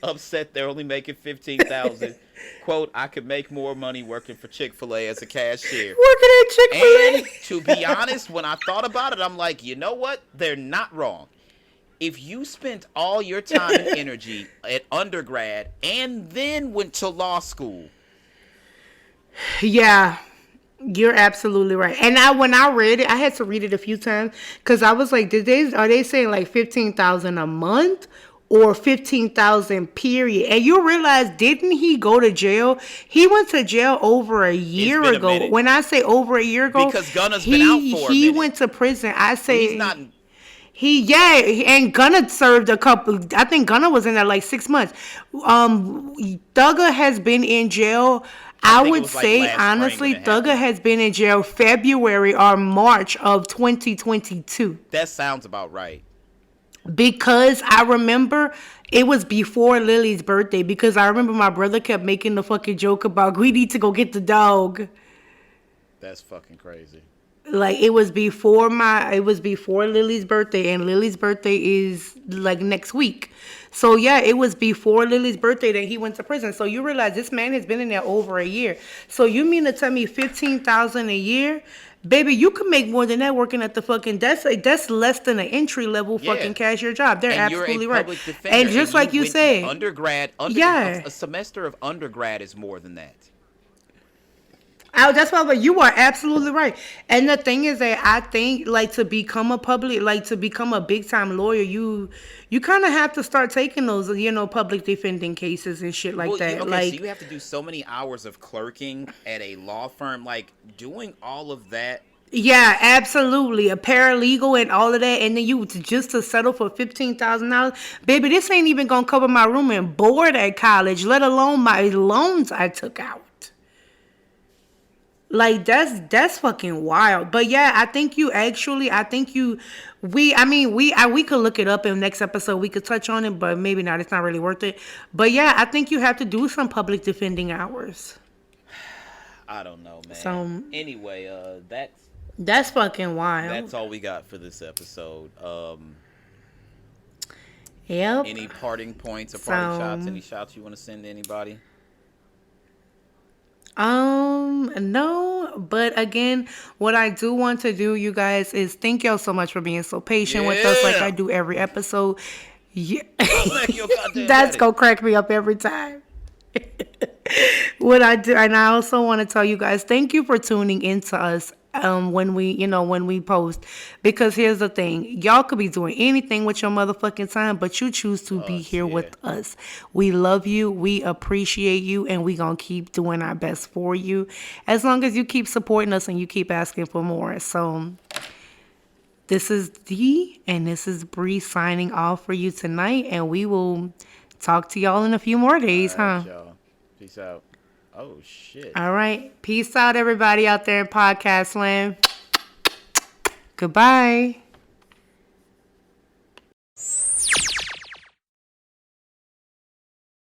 upset they're only making $15,000. Quote, I could make more money working for Chick-fil-A as a cashier. Working at Chick-fil-A? And to be honest, when I thought about it, I'm like, you know what? They're not wrong. if you spent all your time and energy at undergrad and then went to law school. Yeah. You're absolutely right. And when I read it, I had to read it a few times because I was like, are they saying like 15,000 a month or 15,000 period? And you realize, didn't he go to jail? He went to jail over a year been a ago. minute. When I say over a year ago, Because Gunna's been out for a he minute. went to prison. I say He's not. and Gunna served a couple. I think Gunna was in there like 6 months. Thugger has been in jail. I think it would was, like, say last spring honestly, when it Thugger happened. has been in jail February or March of 2022. That sounds about right. Because I remember it was before Lily's birthday. Because I remember my brother kept making the fucking joke about we need to go get the dog. That's fucking crazy. Like it was before Lily's birthday, and Lily's birthday is like next week. So yeah, it was before Lily's birthday that he went to prison. So you realize this man has been in there over a year. So you mean to tell me 15,000 a year? Baby, you can make more than that working at the fucking that's less than an entry level fucking cashier job. They're and absolutely you're a right. public defender, And just like you went said, undergrad, yeah. a semester of undergrad is more than that. That's why you are absolutely right. And the thing is that I think like to become a big time lawyer, you kind of have to start taking those, public defending cases and shit like that. So like you have to do so many hours of clerking at a law firm, like doing all of that. yeah, absolutely. A paralegal and all of that, and then just to settle for $15,000, baby. This ain't even gonna cover my room and board at college, let alone my loans I took out. Like that's fucking wild. But yeah, I think we could look it up in the next episode. We could touch on it, but maybe not. It's not really worth it. But yeah, I think you have to do some public defending hours. I don't know, man. So anyway, that's fucking wild. That's all we got for this episode. Yep. Any parting points or parting shots? Any shots you want to send to anybody? No, but again, what I do want to do, you guys, is thank y'all so much for being so patient with us like I do every episode. Yeah. That's gonna crack me up every time. What I do, and I also want to tell you guys, thank you for tuning into us when we post, because here's the thing, y'all could be doing anything with your motherfucking time, but you choose to be here with us. We love you, we appreciate you, and we gonna keep doing our best for you as long as you keep supporting us and you keep asking for more. So this is Dee and this is Bree signing off for you tonight, and we will talk to y'all in a few more days. Y'all. Peace out. Oh, shit. All right. Peace out, everybody out there in podcast land. Goodbye.